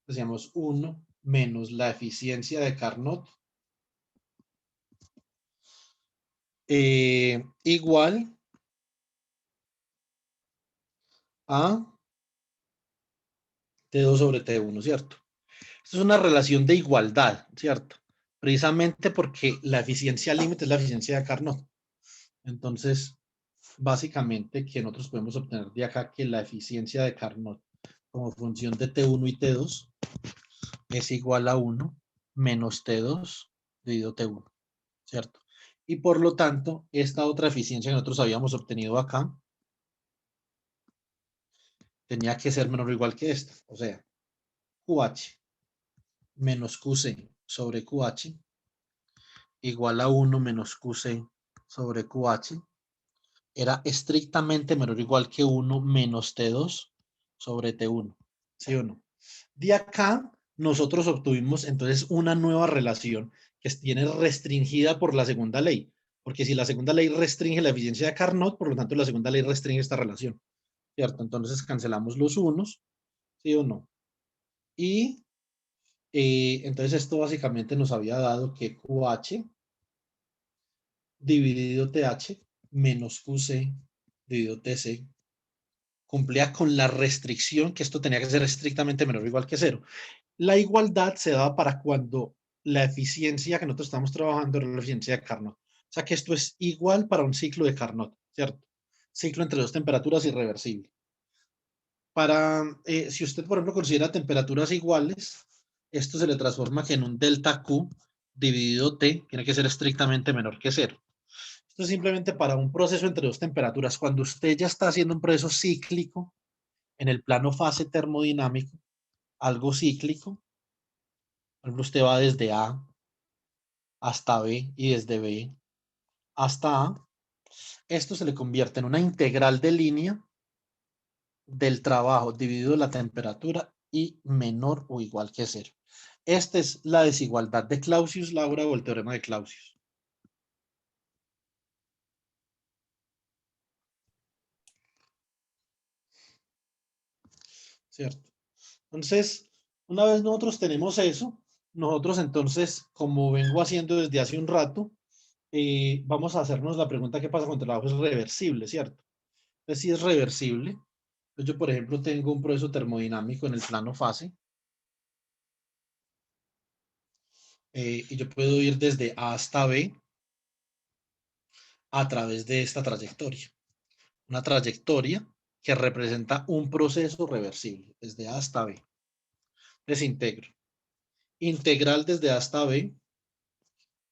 Decíamos 1 menos la eficiencia de Carnot igual a T2 sobre T1, ¿cierto? Esto es una relación de igualdad, ¿cierto? Precisamente porque la eficiencia límite es la eficiencia de Carnot. Entonces, básicamente, que nosotros podemos obtener de acá que la eficiencia de Carnot como función de T1 y T2 es igual a 1 menos T2 dividido T1, ¿cierto? Y por lo tanto, esta otra eficiencia que nosotros habíamos obtenido acá tenía que ser menor o igual que esta. O sea, QH menos QC sobre QH igual a 1 menos QC sobre QH era estrictamente menor o igual que 1 menos T2 sobre T1. ¿Sí o no? De acá, nosotros obtuvimos entonces una nueva relación que tiene restringida por la segunda ley. Porque si la segunda ley restringe la eficiencia de Carnot, por lo tanto la segunda ley restringe esta relación. ¿Cierto? Entonces cancelamos los unos, ¿sí o no? Y entonces esto básicamente nos había dado que QH dividido TH menos QC dividido TC cumplía con la restricción que esto tenía que ser estrictamente menor o igual que cero. La igualdad se daba para cuando la eficiencia que nosotros estamos trabajando era la eficiencia de Carnot. O sea que esto es igual para un ciclo de Carnot, ¿cierto? Ciclo entre dos temperaturas irreversible. Si usted, por ejemplo, considera temperaturas iguales, esto se le transforma que en un delta Q dividido T tiene que ser estrictamente menor que cero. Esto es simplemente para un proceso entre dos temperaturas. Cuando usted ya está haciendo un proceso cíclico en el plano fase termodinámico, algo cíclico, por ejemplo, usted va desde A hasta B y desde B hasta A, esto se le convierte en una integral de línea del trabajo dividido la temperatura y menor o igual que cero. Esta es la desigualdad de Clausius-Laura o el teorema de Clausius. ¿Cierto? Entonces, una vez nosotros tenemos eso, nosotros entonces, como vengo haciendo desde hace un rato, vamos a hacernos la pregunta: ¿qué pasa cuando el trabajo es reversible? ¿Cierto? Entonces, si es reversible, pues yo, por ejemplo, tengo un proceso termodinámico en el plano fase, y yo puedo ir desde A hasta B a través de esta trayectoria. Una trayectoria que representa un proceso reversible, desde A hasta B. Desintegro. Integral desde A hasta B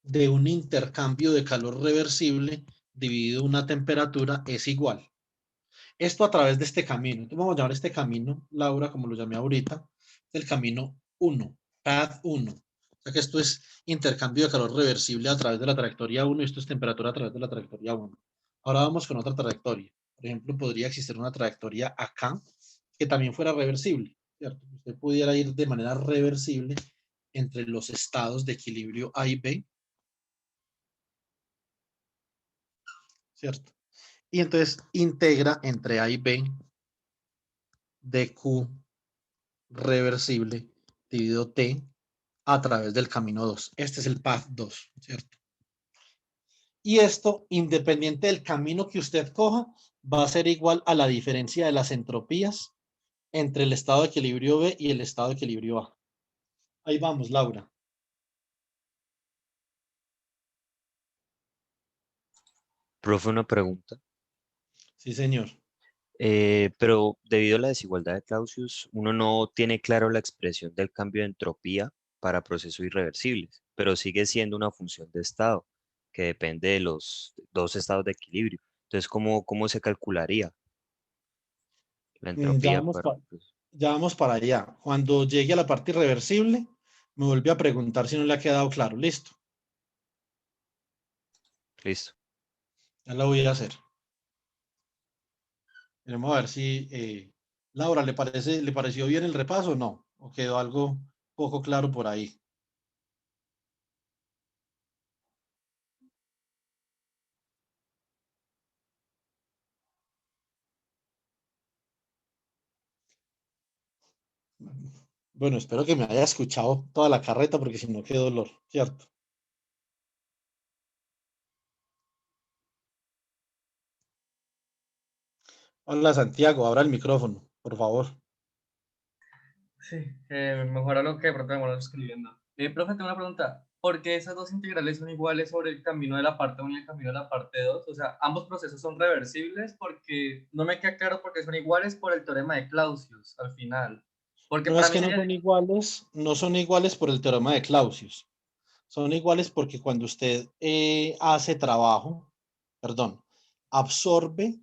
de un intercambio de calor reversible dividido una temperatura es igual. Esto a través de este camino. Entonces vamos a llamar este camino, Laura, como lo llamé ahorita, el camino 1, path 1. O sea que esto es intercambio de calor reversible a través de la trayectoria 1 y esto es temperatura a través de la trayectoria 1. Ahora vamos con otra trayectoria. Por ejemplo, podría existir una trayectoria acá que también fuera reversible, ¿cierto? Usted pudiera ir de manera reversible entre los estados de equilibrio A y B, ¿cierto? Y entonces integra entre A y B de Q reversible dividido T a través del camino 2. Este es el path 2, ¿cierto? Y esto, independiente del camino que usted coja, va a ser igual a la diferencia de las entropías entre el estado de equilibrio B y el estado de equilibrio A. Ahí vamos, Laura. Profe, una pregunta. Sí, señor. Pero debido a la desigualdad de Clausius, uno no tiene claro la expresión del cambio de entropía para procesos irreversibles, pero sigue siendo una función de estado que depende de los dos estados de equilibrio. Entonces, ¿cómo se calcularía la Ya entropía vamos, para un proceso? ya vamos para allá. Cuando llegue a la parte irreversible, me vuelve a preguntar si no le ha quedado claro. Listo. Listo. Ya lo voy a hacer. Vamos a ver si, Laura, ¿le pareció bien el repaso o no? ¿O quedó algo poco claro por ahí? Bueno, espero que me haya escuchado toda la carreta porque si no, qué dolor, ¿cierto? Hola Santiago, abra el micrófono, por favor. Sí, mejora lo que de pronto me demoro escribiendo. Profe, tengo una pregunta. ¿Por qué esas dos integrales son iguales sobre el camino de la parte 1 y el camino de la parte 2? O sea, ambos procesos son reversibles porque no me queda claro por qué son iguales por el teorema de Clausius al final. Porque No para es mí que no sería... son iguales, no son iguales por el teorema de Clausius. Son iguales porque cuando usted hace trabajo, perdón, absorbe,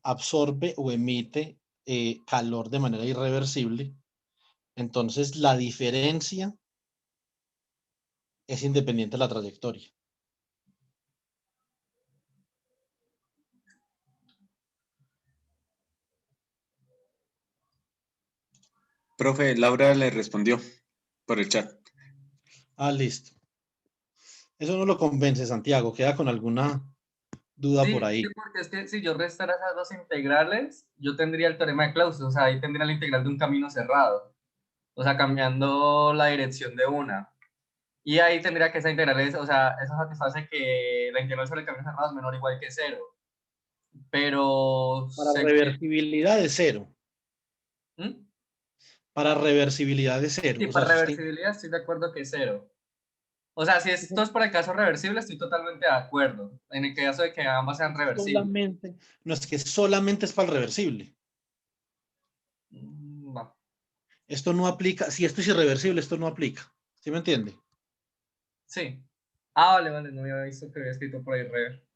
absorbe o emite calor de manera irreversible, entonces la diferencia es independiente de la trayectoria. Profe, Laura le respondió por el chat. Ah, listo. Eso no lo convence, Santiago. Queda con alguna duda por Sí, sí, ahí. porque es que si yo restara esas dos integrales, yo tendría el teorema de Clausius, o sea, ahí tendría la integral de un camino cerrado, o sea, cambiando la dirección de una. Y ahí tendría que esa integral, o sea, eso satisface que la integral sobre el camino cerrado es menor o igual que cero. Pero Para sé que... reversibilidad de cero. ¿Mm? Para reversibilidad de cero. Sí, O sea, para si usted reversibilidad estoy de acuerdo que cero. O sea, si esto es por el caso reversible, estoy totalmente de acuerdo. En el caso de que ambas sean reversibles. solamente, no es que solamente es para el reversible. Va. Esto no aplica, si esto es irreversible, esto no aplica. ¿Sí me entiende? Sí. Ah, vale, vale, no había visto que había escrito por ahí rever.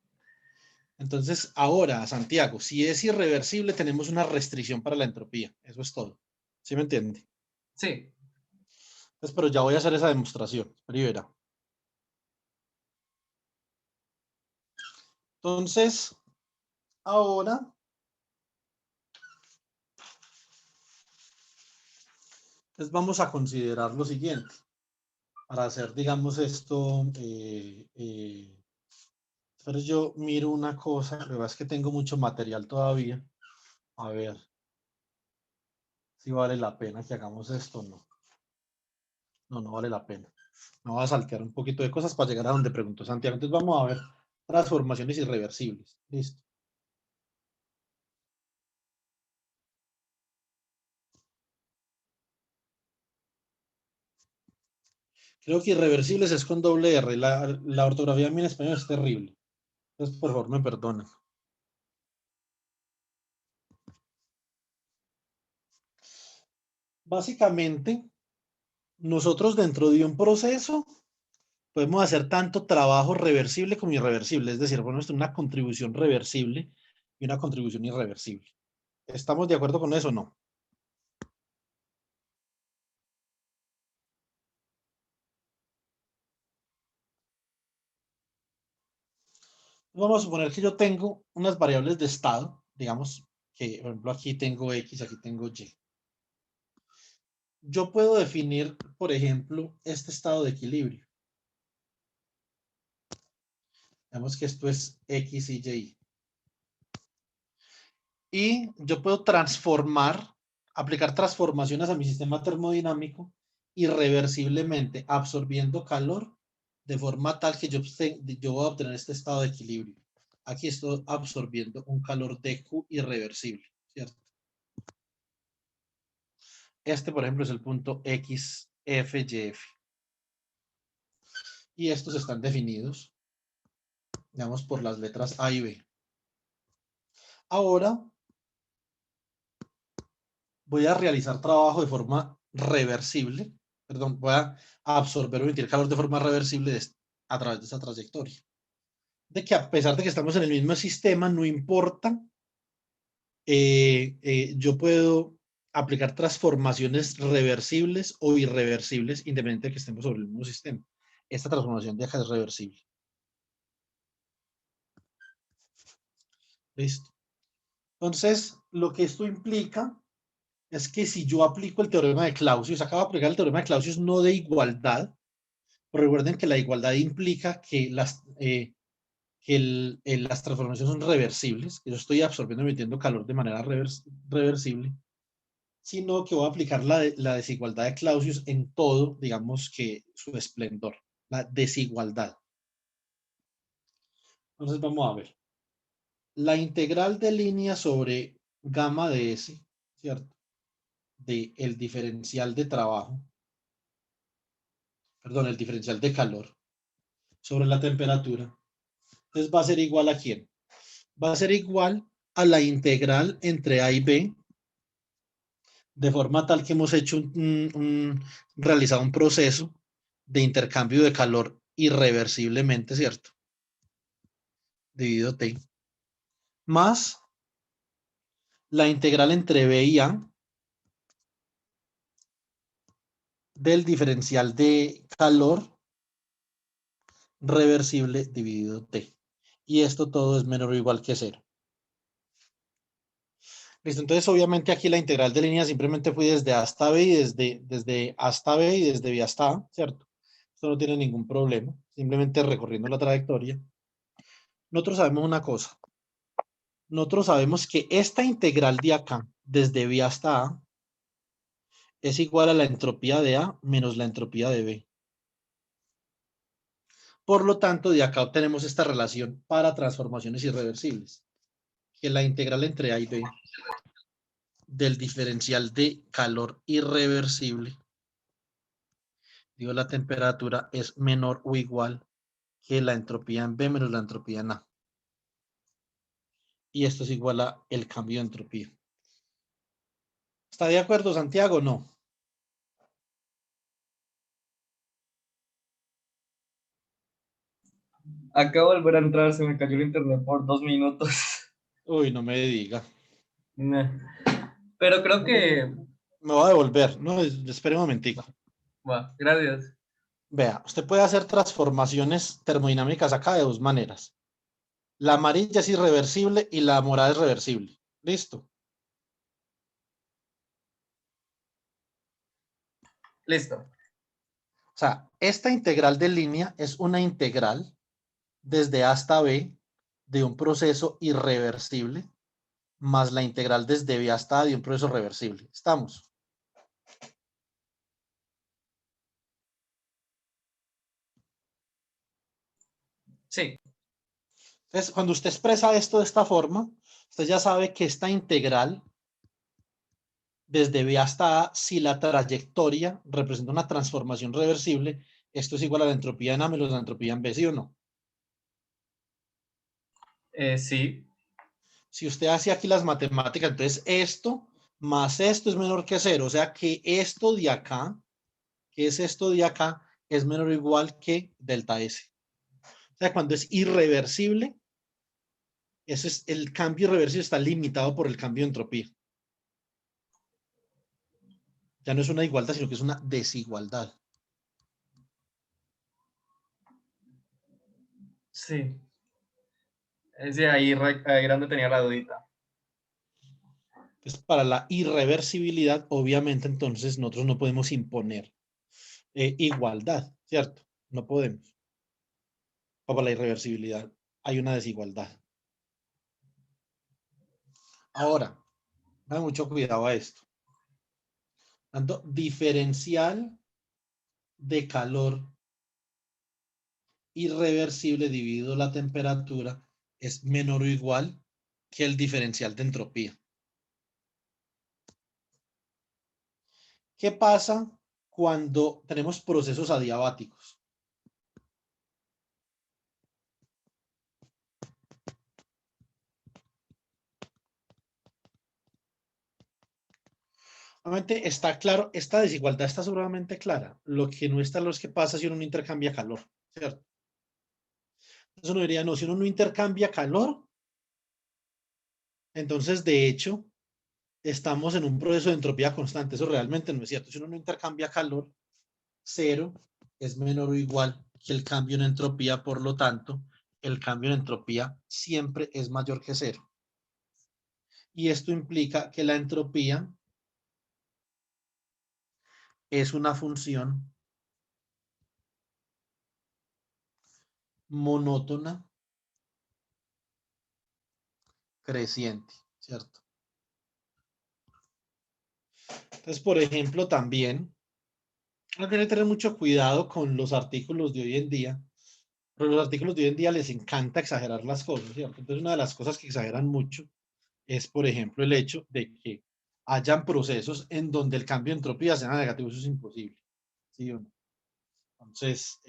Entonces, ahora, Santiago, si es irreversible, tenemos una restricción para la entropía. Eso es todo. ¿Sí me entiende? Sí. Entonces, pero ya voy a hacer esa demostración. Espera y verá. Entonces, ahora, pues vamos a considerar lo siguiente. Para hacer, digamos, esto, pero yo miro una cosa, la verdad es que tengo mucho material todavía. A ver si vale la pena que hagamos esto o no. No, no vale la pena. Me voy a saltear un poquito de cosas para llegar a donde preguntó Santiago. Entonces vamos a ver transformaciones irreversibles. Listo. Creo que irreversibles es con doble R. La ortografía mía en español es terrible. Entonces, por favor, me perdonen. Básicamente, nosotros dentro de un proceso podemos hacer tanto trabajo reversible como irreversible. Es decir, podemos tener una contribución reversible y una contribución irreversible. ¿Estamos de acuerdo con eso o no? Vamos a suponer que yo tengo unas variables de estado, digamos que, por ejemplo, aquí tengo X, aquí tengo Y. Yo puedo definir, por ejemplo, este estado de equilibrio. Digamos que esto es X y Y. Y yo puedo transformar, aplicar transformaciones a mi sistema termodinámico irreversiblemente, absorbiendo calor de forma tal que yo voy a obtener este estado de equilibrio. Aquí estoy absorbiendo un calor de Q irreversible, ¿cierto? Este, por ejemplo, es el punto X, F, Y, F. Y estos están definidos, digamos, por las letras A y B. Ahora voy a realizar trabajo de forma reversible, perdón, voy a absorber o emitir calor de forma reversible a través de esta trayectoria. De que a pesar de que estamos en el mismo sistema, no importa, yo puedo aplicar transformaciones reversibles o irreversibles, independientemente de que estemos sobre el mismo sistema. Esta transformación de acá es reversible. ¿Listo? Entonces, lo que esto implica es que si yo aplico el teorema de Clausius, acabo de aplicar el teorema de Clausius no de igualdad, pero recuerden que la igualdad implica que las transformaciones son reversibles, que yo estoy absorbiendo y emitiendo calor de manera reversible. sino que voy a aplicar la desigualdad de Clausius en todo, digamos que su esplendor, la desigualdad. Entonces vamos a ver. La integral de línea sobre gamma de S, ¿cierto? De el diferencial de trabajo, perdón, el diferencial de calor sobre la temperatura. Entonces va a ser igual a ¿quién? Va a ser igual a la integral entre A y B, de forma tal que hemos hecho realizado un proceso de intercambio de calor irreversiblemente, ¿cierto? Dividido T, más la integral entre B y A del diferencial de calor reversible dividido T. Y esto todo es menor o igual que 0. Listo, entonces obviamente aquí la integral de línea simplemente fui desde A hasta B y desde A hasta B y desde B hasta A, ¿cierto? Esto no tiene ningún problema, simplemente recorriendo la trayectoria. Nosotros sabemos una cosa. Nosotros sabemos que esta integral de acá, desde B hasta A, es igual a la entropía de A menos la entropía de B. Por lo tanto, de acá obtenemos esta relación para transformaciones irreversibles, que la integral entre A y B del diferencial de calor irreversible, digo, la temperatura es menor o igual que la entropía en B menos la entropía en A. Y esto es igual a el cambio de entropía. ¿Está de acuerdo, Santiago? No. Acabo de volver a entrar, se me cayó el internet por 2 minutos. Uy, no me diga. Nah. Pero creo que... Me voy a devolver. No, espere un momentico. Va, gracias. Vea, usted puede hacer transformaciones termodinámicas acá de dos maneras. La amarilla es irreversible y la morada es reversible. Listo. Listo. O sea, esta integral de línea es una integral desde A hasta B de un proceso irreversible más la integral desde B hasta A de un proceso reversible. ¿Estamos? Sí. Entonces, cuando usted expresa esto de esta forma, usted ya sabe que esta integral desde B hasta A, si la trayectoria representa una transformación reversible, esto es igual a la entropía en A menos la entropía en B, ¿sí o no? Sí. Si usted hace aquí las matemáticas, entonces esto más esto es menor que 0, o sea que esto de acá, que es esto de acá, es menor o igual que delta S. O sea, cuando es irreversible, eso es, el cambio irreversible está limitado por el cambio de entropía. Ya no es una igualdad, sino que es una desigualdad. Sí. Sí, ahí grande tenía la dudita. Entonces, para la irreversibilidad, obviamente, entonces nosotros no podemos imponer igualdad, ¿cierto? No podemos. Para la irreversibilidad hay una desigualdad. Ahora, da mucho cuidado a esto. Tanto diferencial de calor irreversible dividido la temperatura es menor o igual que el diferencial de entropía. ¿Qué pasa cuando tenemos procesos adiabáticos? Obviamente está claro, esta desigualdad está seguramente clara. Lo que no está es que pasa si uno no intercambia calor, ¿cierto? Entonces uno diría, no, si uno no intercambia calor, entonces de hecho estamos en un proceso de entropía constante. Eso realmente no es cierto. Si uno no intercambia calor, 0 es menor o igual que el cambio en entropía, por lo tanto, el cambio en entropía siempre es mayor que 0. Y esto implica que la entropía es una función monótona creciente, ¿cierto? Entonces, por ejemplo, también hay que tener mucho cuidado con los artículos de hoy en día. Pero los artículos de hoy en día les encanta exagerar las cosas, ¿cierto? Entonces, una de las cosas que exageran mucho es, por ejemplo, el hecho de que hayan procesos en donde el cambio de entropía sea negativo. Eso es imposible. ¿Sí o no? Entonces,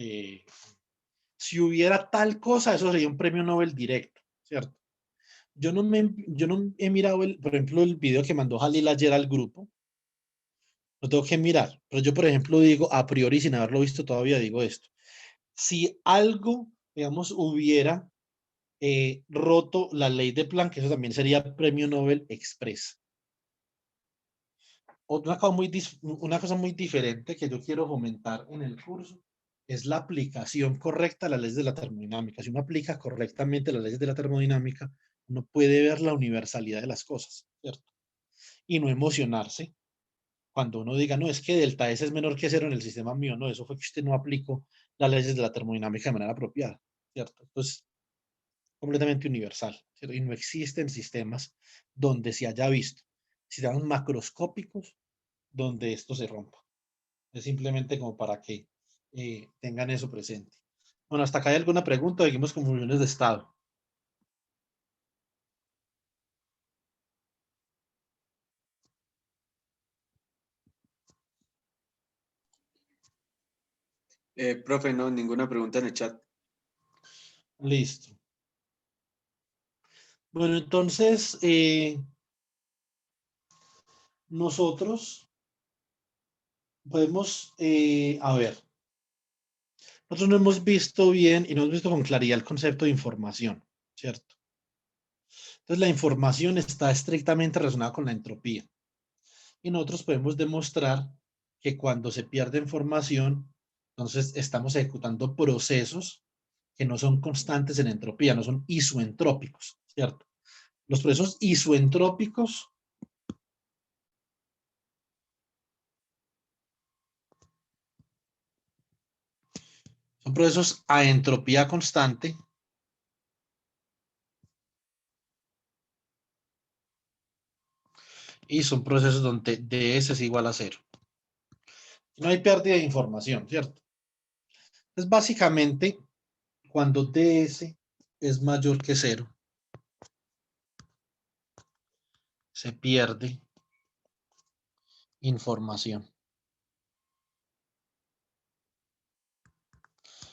si hubiera tal cosa, eso sería un premio Nobel directo, ¿cierto? Yo no he mirado, por ejemplo, el video que mandó Jalil ayer al grupo. Lo tengo que mirar. Pero yo, por ejemplo, digo, a priori, sin haberlo visto todavía, digo esto. Si algo, digamos, hubiera roto la ley de Planck, eso también sería premio Nobel Express. Una cosa muy diferente que yo quiero fomentar en el curso es la aplicación correcta a las leyes de la termodinámica. Si uno aplica correctamente las leyes de la termodinámica, uno puede ver la universalidad de las cosas, ¿cierto? Y no emocionarse cuando uno diga, no, es que delta S es menor que cero en el sistema mío. No, eso fue que usted no aplicó las leyes de la termodinámica de manera apropiada, ¿cierto? Entonces, completamente universal, ¿cierto? Y no existen sistemas donde se haya visto sistemas macroscópicos donde esto se rompa. Es simplemente como para que tengan eso presente. Bueno, hasta acá hay alguna pregunta, seguimos con funciones de estado. Profe, no, ninguna pregunta en el chat. Listo. Bueno, entonces, nosotros podemos, a ver, nosotros no hemos visto bien y no hemos visto con claridad el concepto de información, ¿cierto? Entonces, la información está estrictamente relacionada con la entropía. Y nosotros podemos demostrar que cuando se pierde información, entonces estamos ejecutando procesos que no son constantes en entropía, no son isoentrópicos, ¿cierto? Los procesos isoentrópicos son procesos a entropía constante y son procesos donde ds es igual a cero. No hay pérdida de información, ¿cierto? Entonces, básicamente, cuando ds es mayor que cero, se pierde información.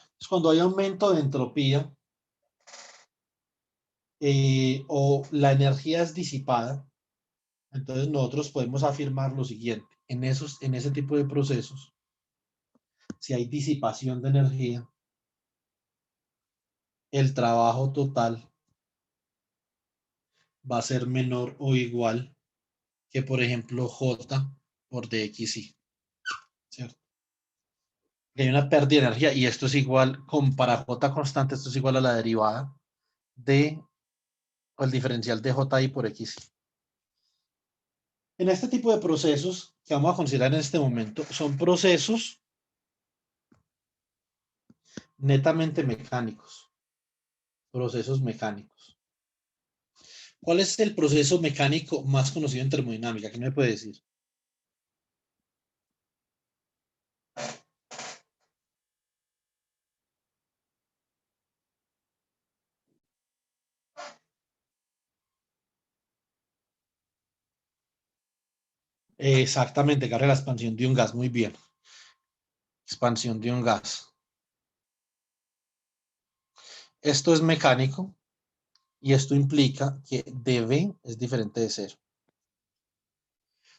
Entonces, cuando hay aumento de entropía o la energía es disipada, entonces nosotros podemos afirmar lo siguiente. En ese tipo de procesos, si hay disipación de energía, el trabajo total va a ser menor o igual que, por ejemplo, J por dxy, ¿cierto? Que hay una pérdida de energía y esto es igual, para J constante, esto es igual a la derivada de, o el diferencial de Ji por xy. En este tipo de procesos que vamos a considerar en este momento, son procesos netamente mecánicos, procesos mecánicos. ¿Cuál es el proceso mecánico más conocido en termodinámica? ¿Qué me puede decir? Exactamente, carga la expansión de un gas. Muy bien. Expansión de un gas. Esto es mecánico y esto implica que dB es diferente de cero.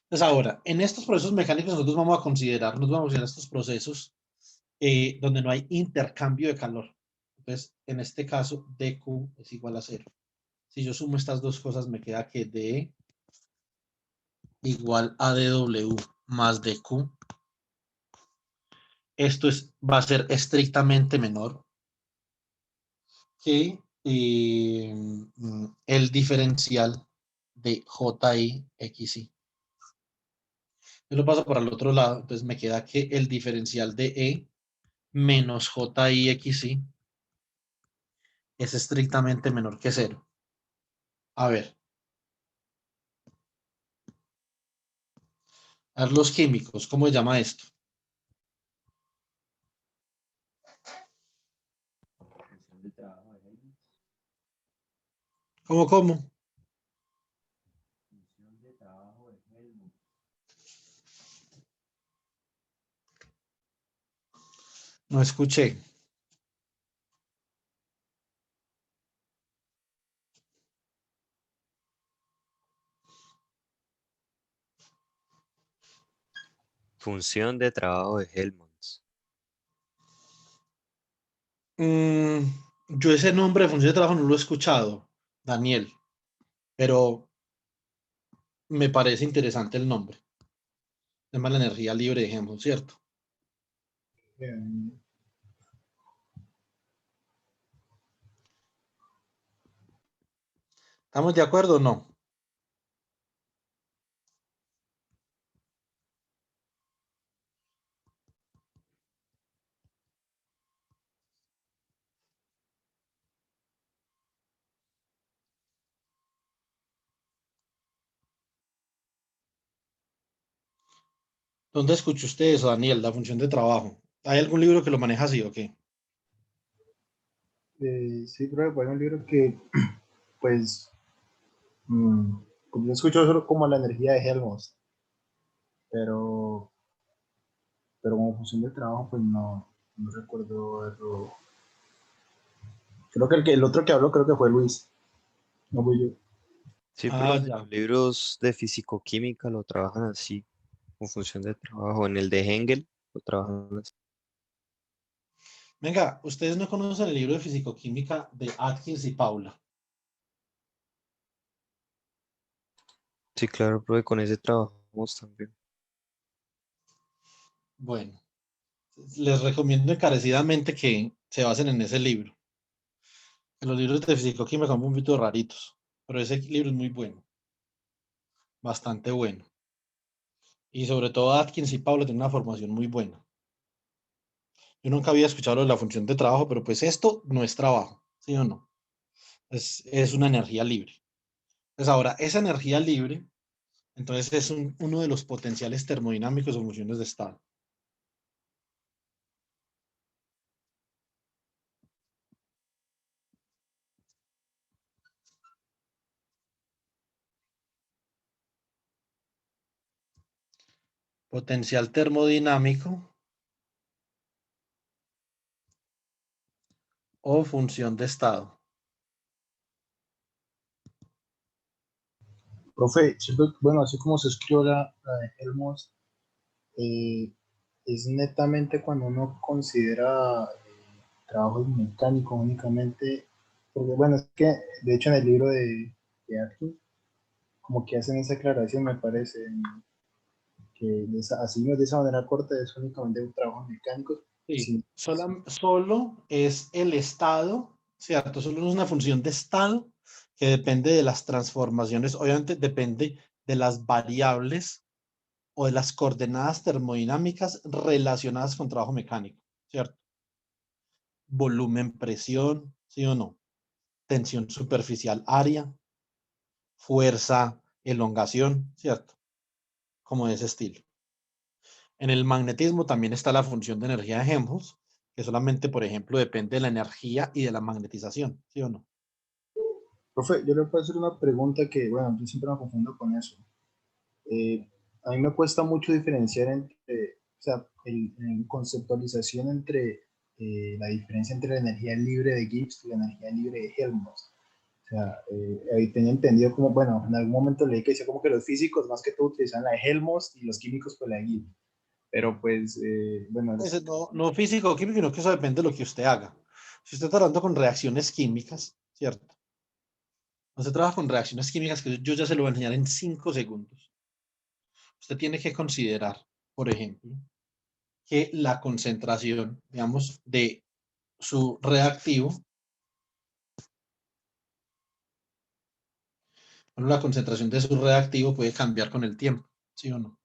Entonces ahora, en estos procesos mecánicos nosotros vamos a considerar estos procesos donde no hay intercambio de calor. Entonces, en este caso, dQ es igual a cero. Si yo sumo estas dos cosas, me queda que dE igual a dW más dQ. Esto va a ser estrictamente menor que el diferencial de JI Yo lo paso para el otro lado, entonces me queda que el diferencial de E menos JIXI es estrictamente menor que cero. A ver. A ver, los químicos, ¿cómo se llama esto? ¿Cómo? No escuché. Función de trabajo de Helmholtz. Yo ese nombre de función de trabajo no lo he escuchado, Daniel, pero me parece interesante el nombre. Se llama la energía libre de Helmholtz, ¿cierto? ¿Estamos de acuerdo o no? ¿Dónde escuchó usted eso, Daniel, la función de trabajo? ¿Hay algún libro que lo maneja así o qué? Sí, creo que fue un libro que, pues, pues yo escucho solo como la energía de Helmholtz, pero, pero como función de trabajo, pues no recuerdo verlo. Creo que el otro que habló creo que fue Luis, no fui yo. Sí, Ah, profe, en ya. los libros de fisicoquímica lo trabajan así, con función de trabajo. En el de Engel lo trabajan así. Venga, ustedes no conocen el libro de fisicoquímica de Atkins y Paula. Sí, claro, profe, con ese trabajamos también. Bueno, les recomiendo encarecidamente que se basen en ese libro. Los libros de fisicoquímica son un poquito raritos, pero ese libro es muy bueno, bastante bueno. Y sobre todo Atkins y Paula tienen una formación muy buena. Yo nunca había escuchado lo de la función de trabajo, pero pues esto no es trabajo, ¿sí o no? Es una energía libre. Pues ahora, esa energía libre, entonces es uno de los potenciales termodinámicos o funciones de estado. Potencial termodinámico o función de estado. Profe, siento, bueno, así como se escribió la de Helmholtz, eh, es netamente cuando uno considera trabajos mecánicos únicamente, porque bueno, es que de hecho en el libro de Atkins, como que hacen esa aclaración, me parece, que así de esa manera corta es únicamente un trabajo mecánico. Sí, Sí, solo es el estado, ¿cierto? Solo es una función de estado que depende de las transformaciones, obviamente depende de las variables o de las coordenadas termodinámicas relacionadas con trabajo mecánico, ¿cierto? Volumen, presión, ¿sí o no? Tensión superficial, área, fuerza, elongación, ¿cierto? Como de ese estilo. En el magnetismo también está la función de energía de Helmholtz, que solamente, por ejemplo, depende de la energía y de la magnetización, ¿sí o no? profe, yo le puedo hacer una pregunta que, bueno, yo siempre me confundo con eso. A mí me cuesta mucho diferenciar entre, o sea, en conceptualización entre la diferencia entre la energía libre de Gibbs y la energía libre de Helmholtz. O sea, ahí tenía entendido como, bueno, en algún momento leí que decía como que los físicos más que todo utilizan la de Helmholtz y los químicos pues la de Gibbs. Pero pues, bueno, Pues no físico o químico, sino que eso depende de lo que usted haga. Si usted está tratando con reacciones químicas, ¿cierto? Usted trabaja con reacciones químicas que yo ya se lo voy a enseñar en 5 segundos. Usted tiene que considerar, por ejemplo, que la concentración, digamos, de su reactivo, bueno, la concentración de su reactivo puede cambiar con el tiempo, ¿sí o no?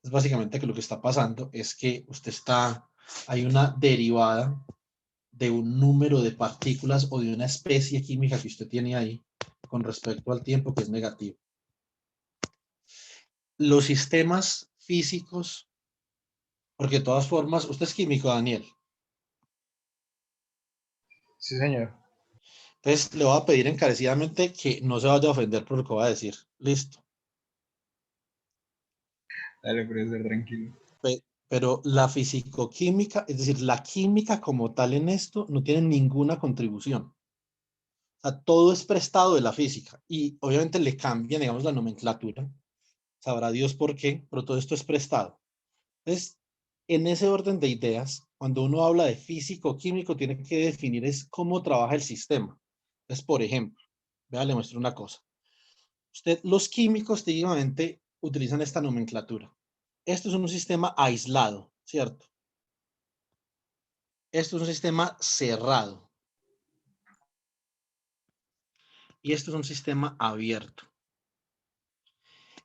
Es básicamente que lo que está pasando es que hay una derivada de un número de partículas o de una especie química que usted tiene ahí con respecto al tiempo que es negativo. los sistemas físicos, porque de todas formas, usted es químico, Daniel. Sí, señor. Entonces le voy a pedir encarecidamente que no se vaya a ofender por lo que voy a decir. Listo. Dale, profesor, tranquilo. Pero la fisicoquímica, es decir, la química como tal en esto, no tiene ninguna contribución. O sea, todo es prestado de la física y obviamente le cambian, digamos, la nomenclatura. Sabrá Dios por qué, pero todo esto es prestado. Entonces, en ese orden de ideas, cuando uno habla de físico-químico, tiene que definir es cómo trabaja el sistema. Entonces, por ejemplo, vea, le muestro una cosa. Los químicos típicamente utilizan esta nomenclatura. Esto es un sistema aislado, ¿cierto? Esto es un sistema cerrado. Y esto es un sistema abierto.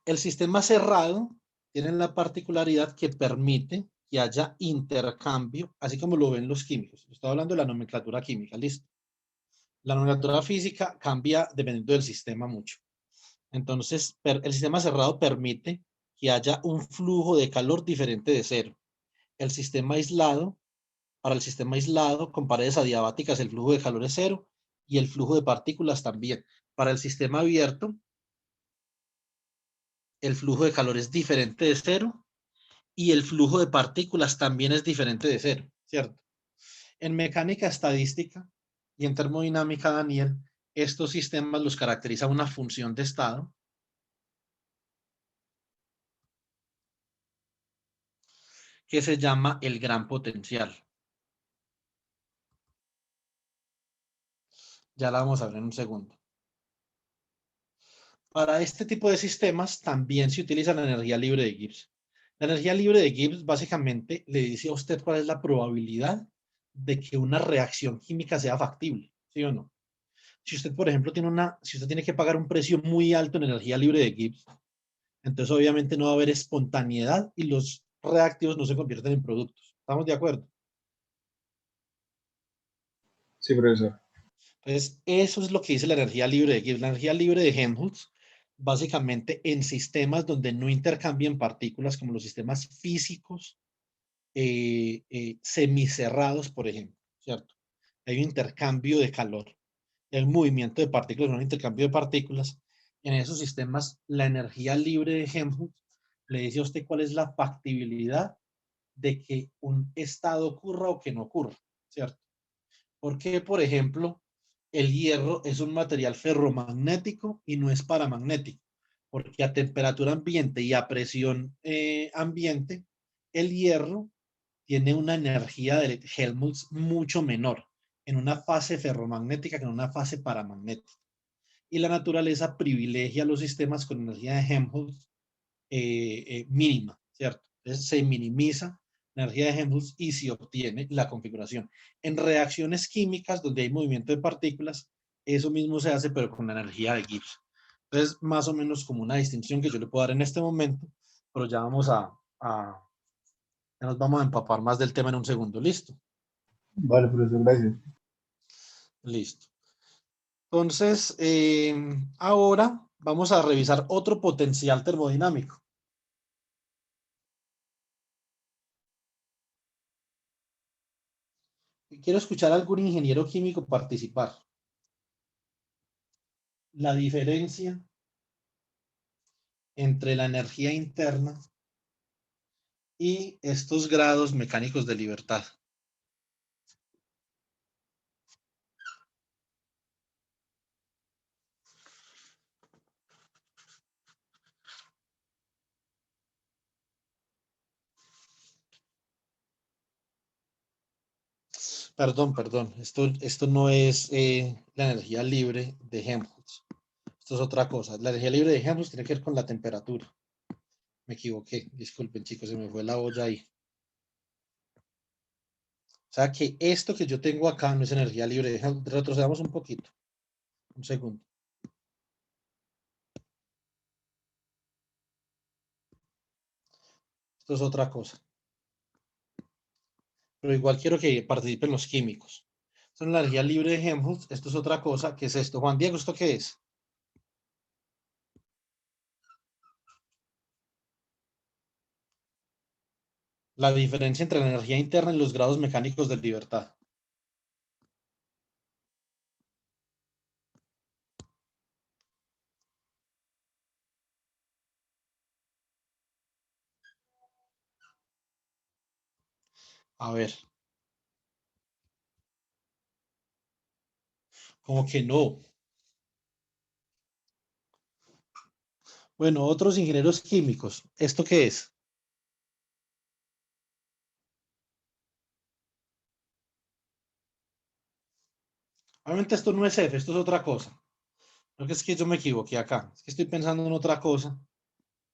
El sistema cerrado tiene la particularidad que permite que haya intercambio, así como lo ven los químicos. Estoy hablando de la nomenclatura química, listo. La nomenclatura física cambia dependiendo del sistema mucho. Entonces, el sistema cerrado permite que haya un flujo de calor diferente de cero. El sistema aislado, para el sistema aislado, con paredes adiabáticas, el flujo de calor es cero y el flujo de partículas también. Para el sistema abierto, el flujo de calor es diferente de cero y el flujo de partículas también es diferente de cero, ¿cierto? En mecánica estadística y en termodinámica, Daniel, estos sistemas los caracteriza una función de estado que se llama el gran potencial. Ya la vamos a ver en un segundo. Para este tipo de sistemas también se utiliza la energía libre de Gibbs. La energía libre de Gibbs básicamente le dice a usted cuál es la probabilidad de que una reacción química sea factible, ¿sí o no? Si usted, por ejemplo, si usted tiene que pagar un precio muy alto en energía libre de Gibbs, entonces obviamente no va a haber espontaneidad y los reactivos no se convierten en productos. ¿Estamos de acuerdo? Sí, profesor. Entonces, eso es lo que dice la energía libre de Gibbs. La energía libre de Helmholtz, básicamente en sistemas donde no intercambian partículas, como los sistemas físicos semicerrados, por ejemplo, ¿cierto? Hay un intercambio de calor. El movimiento de partículas, un intercambio de partículas. En esos sistemas, la energía libre de Helmholtz le dice a usted cuál es la factibilidad de que un estado ocurra o que no ocurra, ¿cierto? Porque, por ejemplo, el hierro es un material ferromagnético y no es paramagnético, porque a temperatura ambiente y a presión ambiente, el hierro tiene una energía de Helmholtz mucho menor en una fase ferromagnética que en una fase paramagnética. Y la naturaleza privilegia los sistemas con energía de Helmholtz mínima, ¿cierto? Entonces se minimiza la energía de Helmholtz y se obtiene la configuración. En reacciones químicas donde hay movimiento de partículas, eso mismo se hace, pero con la energía de Gibbs. Entonces, más o menos como una distinción que yo le puedo dar en este momento, pero ya vamos ya nos vamos a empapar más del tema en un segundo. ¿Listo? Vale, profesor, gracias. Listo. Entonces, ahora vamos a revisar otro potencial termodinámico. Quiero escuchar a algún ingeniero químico participar. La diferencia entre la energía interna y estos grados mecánicos de libertad. Perdón. Esto no es la energía libre de Helmholtz. Esto es otra cosa. La energía libre de Helmholtz tiene que ver con la temperatura. Me equivoqué. Disculpen, chicos, se me fue la olla ahí. O sea que esto que yo tengo acá no es energía libre de Helmholtz. Retrocedamos un poquito. Un segundo. Esto es otra cosa. Pero igual quiero que participen los químicos. Esto es la energía libre de Helmholtz. Esto es otra cosa. ¿Qué es esto? Juan Diego, ¿esto qué es? La diferencia entre la energía interna y los grados mecánicos de libertad. A ver. Como que no. Bueno, otros ingenieros químicos. ¿Esto qué es? Obviamente esto no es F, esto es otra cosa. Creo que es que yo me equivoqué acá. Es que estoy pensando en otra cosa.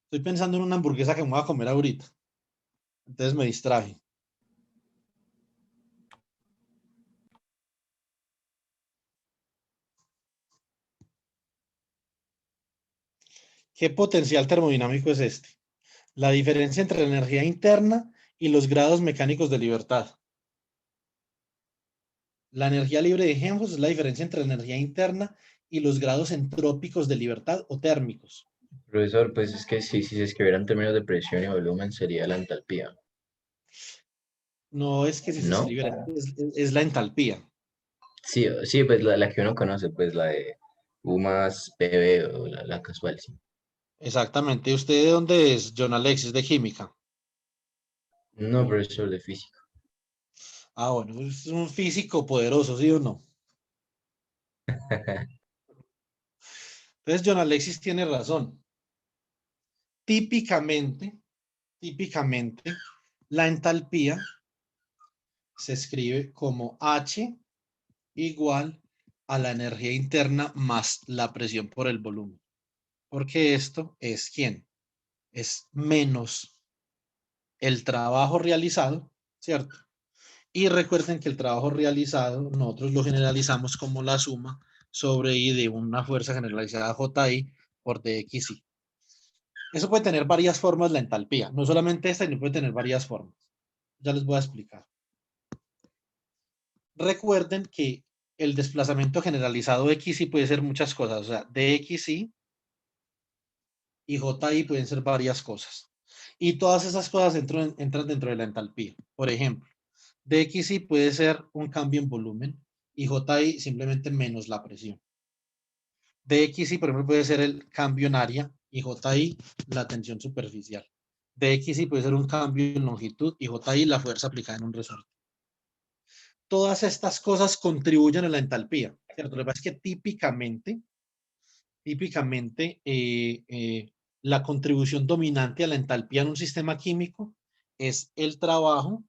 Estoy pensando en una hamburguesa que me voy a comer ahorita. Entonces me distraje. ¿Qué potencial termodinámico es este? La diferencia entre la energía interna y los grados mecánicos de libertad. La energía libre de Helmholtz es la diferencia entre la energía interna y los grados entrópicos de libertad o térmicos. Profesor, pues es que si se escribiera en términos de presión y volumen sería la entalpía, No es que si se ¿no? escribiera, es la entalpía. Sí, sí, pues la que uno conoce, pues la de U más PB o la casual, sí. Exactamente. ¿Usted de dónde es, John Alexis? De química. No, profesor de física. Ah, bueno, es un físico poderoso, ¿sí o no? Entonces, John Alexis tiene razón. Típicamente, la entalpía se escribe como H igual a la energía interna más la presión por el volumen. Porque esto es ¿quién? Es menos el trabajo realizado, ¿cierto? Y recuerden que el trabajo realizado nosotros lo generalizamos como la suma sobre I de una fuerza generalizada JI por DXI. Eso puede tener varias formas la entalpía, no solamente esta, sino puede tener varias formas. Ya les voy a explicar. Recuerden que el desplazamiento generalizado XI puede ser muchas cosas, o sea, DXI y JI pueden ser varias cosas. Y todas esas cosas entran dentro de la entalpía. Por ejemplo, DXI puede ser un cambio en volumen y JI simplemente menos la presión. DXI, por ejemplo, puede ser el cambio en área y JI la tensión superficial. DXI puede ser un cambio en longitud y JI la fuerza aplicada en un resorte. Todas estas cosas contribuyen a la entalpía, ¿cierto? Lo que pasa es que típicamente la contribución dominante a la entalpía en un sistema químico es el trabajo,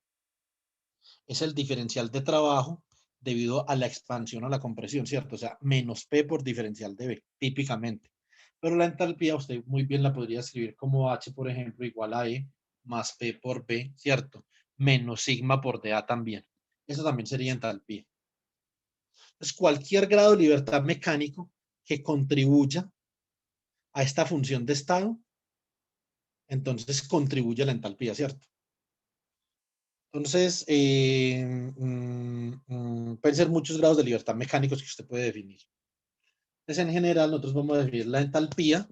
es el diferencial de trabajo debido a la expansión o la compresión, ¿cierto? O sea, menos P por diferencial de B, típicamente. Pero la entalpía usted muy bien la podría escribir como H, por ejemplo, igual a E más P por B, ¿cierto? Menos sigma por dA también. Eso también sería entalpía. Entonces, cualquier grado de libertad mecánico que contribuya a esta función de estado, entonces contribuye a la entalpía, ¿cierto? Entonces, pueden ser muchos grados de libertad mecánicos que usted puede definir. Entonces, en general, nosotros vamos a definir la entalpía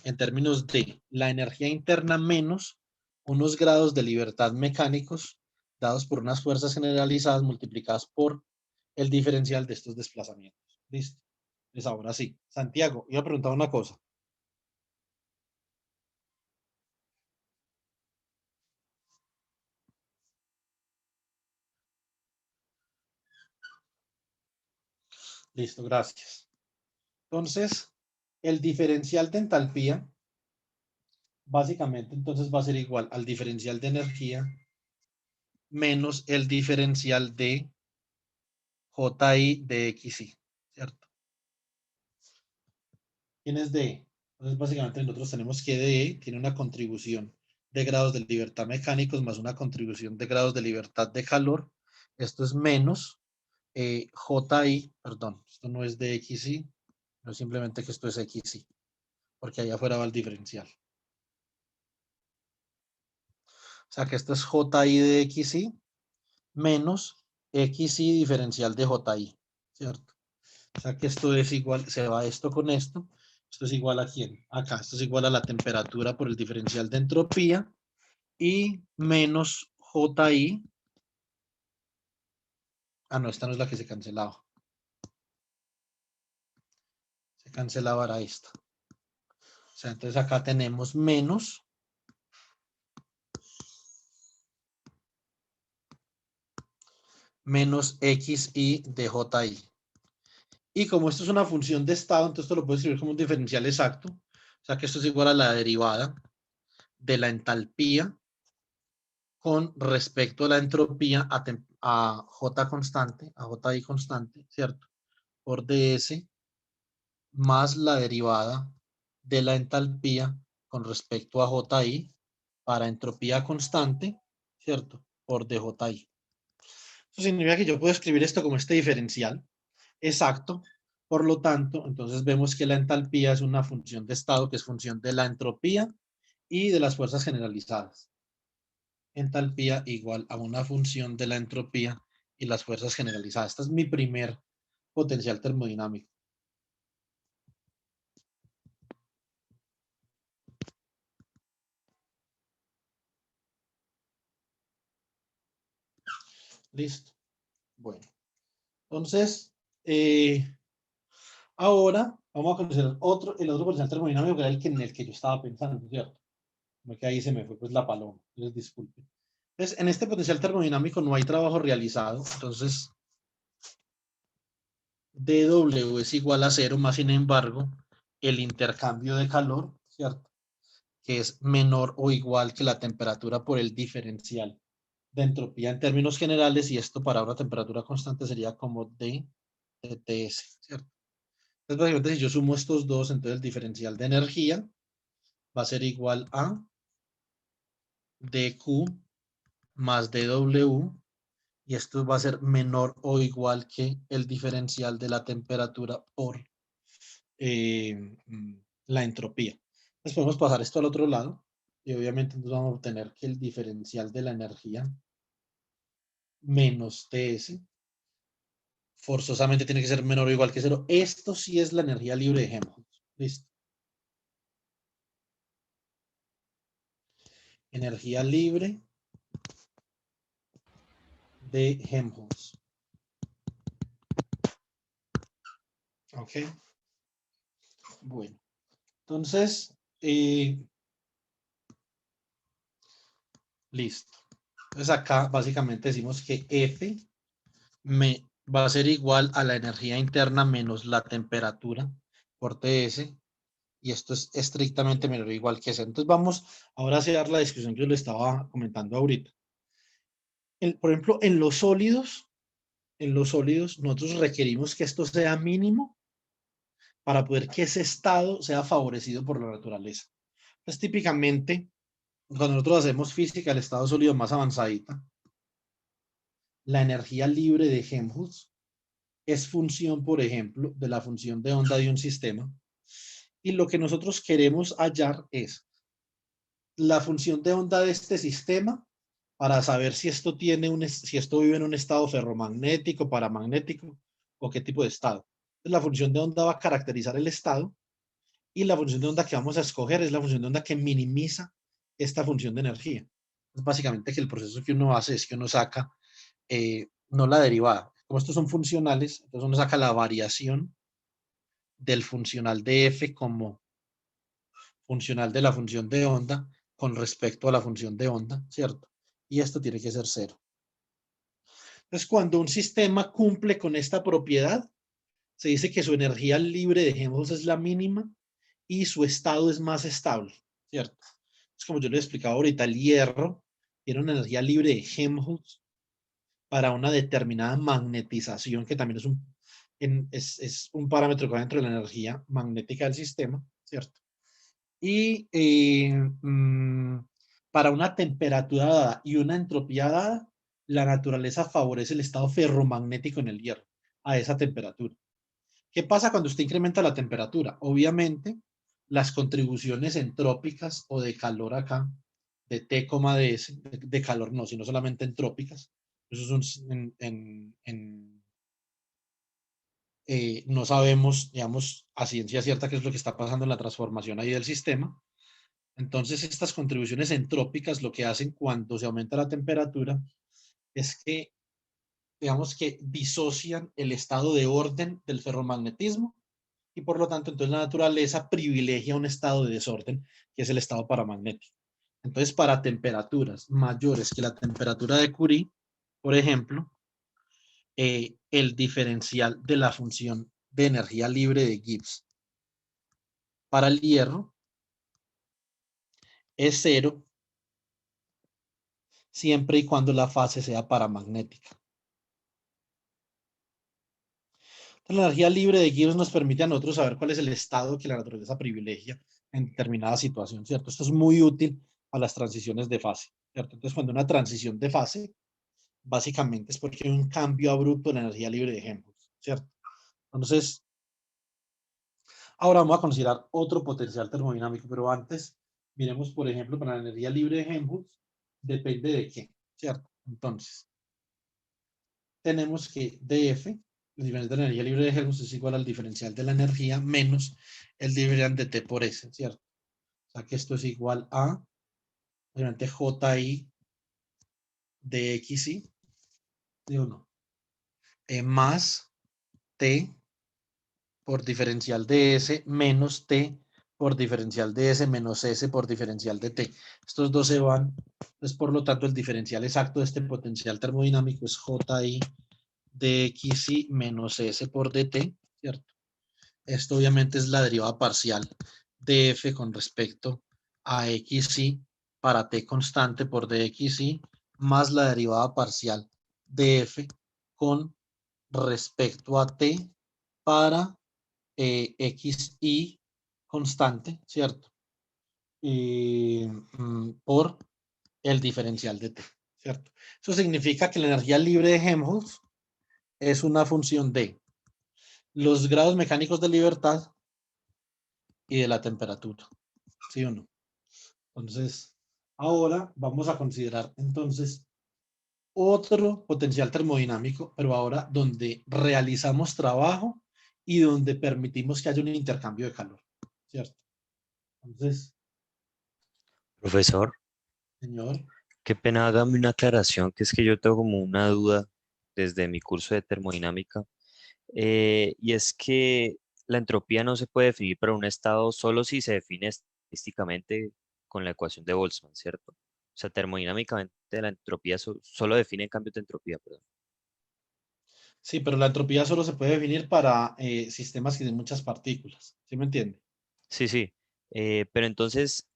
en términos de la energía interna menos unos grados de libertad mecánicos dados por unas fuerzas generalizadas multiplicadas por el diferencial de estos desplazamientos. ¿Listo? Pues ahora sí. Santiago, iba a preguntar una cosa. Listo, gracias. Entonces, el diferencial de entalpía, básicamente, entonces va a ser igual al diferencial de energía menos el diferencial de JI de XI, ¿cierto? ¿Quién es D? Entonces, básicamente, nosotros tenemos que D tiene una contribución de grados de libertad mecánicos más una contribución de grados de libertad de calor. Esto es menos JI, perdón, esto no es DXI, no simplemente que esto es XI, porque allá afuera va el diferencial. O sea que esto es JI de XI menos XI diferencial de JI, ¿cierto? O sea que esto es igual, se va esto con esto. Esto es igual a quién? Acá, esto es igual a la temperatura por el diferencial de entropía y menos JI. Ah, no, esta no es la que se cancelaba. Se cancelaba era esta. O sea, entonces acá tenemos menos XI de JI. Y como esto es una función de estado, entonces esto lo puedo escribir como un diferencial exacto. O sea que esto es igual a la derivada de la entalpía con respecto a la entropía a J constante, a JI constante, ¿cierto? Por ds más la derivada de la entalpía con respecto a JI para entropía constante, ¿cierto? Por dJI. Eso significa que yo puedo escribir esto como este diferencial exacto. Por lo tanto, entonces vemos que la entalpía es una función de estado que es función de la entropía y de las fuerzas generalizadas. Entalpía igual a una función de la entropía y las fuerzas generalizadas. Este es mi primer potencial termodinámico. Listo. Bueno, entonces, ahora vamos a conocer el otro potencial termodinámico que era en el que yo estaba pensando, ¿cierto? Como que ahí se me fue pues la paloma, entonces disculpe. Entonces, en este potencial termodinámico no hay trabajo realizado, entonces dW es igual a 0, más sin embargo, el intercambio de calor, ¿cierto? Que es menor o igual que la temperatura por el diferencial de entropía en términos generales, y esto para una temperatura constante sería como D de TS, ¿cierto? Entonces, básicamente, si yo sumo estos dos, entonces el diferencial de energía va a ser igual a dQ más dW, y esto va a ser menor o igual que el diferencial de la temperatura por la entropía. Entonces podemos pasar esto al otro lado, y obviamente entonces vamos a obtener que el diferencial de la energía menos TS forzosamente tiene que ser menor o igual que 0. Esto sí es la energía libre de Helmholtz. Listo. Energía libre de Helmholtz. Ok. Bueno. Entonces, listo. Entonces acá básicamente decimos que F va a ser igual a la energía interna menos la temperatura por TS, y esto es estrictamente menor o igual que 0. Entonces vamos ahora a hacer la discusión que yo le estaba comentando ahorita. Por ejemplo, en los sólidos nosotros requerimos que esto sea mínimo para poder que ese estado sea favorecido por la naturaleza. Entonces típicamente, cuando nosotros hacemos física, el estado sólido más avanzadita, la energía libre de Helmholtz es función, por ejemplo, de la función de onda de un sistema. Y lo que nosotros queremos hallar es la función de onda de este sistema para saber si esto vive en un estado ferromagnético, paramagnético o qué tipo de estado. Entonces, la función de onda va a caracterizar el estado, y la función de onda que vamos a escoger es la función de onda que minimiza esta función de energía. Entonces, básicamente que el proceso que uno hace es que uno saca no la derivada. Como estos son funcionales, entonces uno saca la variación del funcional de f como funcional de la función de onda con respecto a la función de onda, ¿cierto? Y esto tiene que ser 0. Entonces, cuando un sistema cumple con esta propiedad, se dice que su energía libre de Helmholtz es la mínima y su estado es más estable, ¿cierto? Es como yo les explicaba ahorita, el hierro tiene una energía libre de Helmholtz para una determinada magnetización, que también es un parámetro que va dentro de la energía magnética del sistema, ¿cierto? Y para una temperatura dada y una entropía dada, la naturaleza favorece el estado ferromagnético en el hierro a esa temperatura. ¿Qué pasa cuando usted incrementa la temperatura? Obviamente, las contribuciones entrópicas o de calor acá, de T, ds, de calor no, sino solamente entrópicas. Eso es no sabemos, digamos, a ciencia cierta qué es lo que está pasando en la transformación ahí del sistema. Entonces, estas contribuciones entrópicas lo que hacen cuando se aumenta la temperatura es que, digamos que disocian el estado de orden del ferromagnetismo y por lo tanto, entonces la naturaleza privilegia un estado de desorden, que es el estado paramagnético. Entonces, para temperaturas mayores que la temperatura de Curie, por ejemplo, el diferencial de la función de energía libre de Gibbs para el hierro es cero siempre y cuando la fase sea paramagnética. Entonces, la energía libre de Gibbs nos permite a nosotros saber cuál es el estado que la naturaleza privilegia en determinada situación, ¿cierto? Esto es muy útil a las transiciones de fase, ¿cierto? Entonces, cuando una transición de fase, básicamente es porque hay un cambio abrupto en la energía libre de Helmholtz, ¿cierto? Entonces, ahora vamos a considerar otro potencial termodinámico, pero antes, miremos, por ejemplo, para la energía libre de Helmholtz, depende de qué, ¿cierto? Entonces, tenemos que dF, el diferencial de la energía libre de Helmholtz, es igual al diferencial de la energía menos el diferencial de T por S, ¿cierto? O sea que esto es igual a, obviamente, JI de XI, digo no, más T por diferencial de S menos T por diferencial de S menos S por diferencial de T. Estos dos se van, pues por lo tanto el diferencial exacto de este potencial termodinámico es JI de XI menos S por DT, ¿cierto? Esto obviamente es la derivada parcial de F con respecto a XI para T constante por DXI más la derivada parcial de F con respecto a T para XI constante, ¿cierto? Por el diferencial de T, ¿cierto? Eso significa que la energía libre de Helmholtz es una función de los grados mecánicos de libertad y de la temperatura, ¿sí o no? Entonces, ahora vamos a considerar entonces otro potencial termodinámico, pero ahora donde realizamos trabajo y donde permitimos que haya un intercambio de calor, ¿cierto? Entonces, Profesor, señor, qué pena, hágame una aclaración, que es que yo tengo como una duda desde mi curso de termodinámica, y es que la entropía no se puede definir para un estado solo si se define estadísticamente con la ecuación de Boltzmann, ¿cierto? O sea, termodinámicamente la entropía solo define cambios de entropía, perdón. sí, pero la entropía solo se puede definir para sistemas que tienen muchas partículas, ¿sí me entiende? Sí, sí, pero entonces,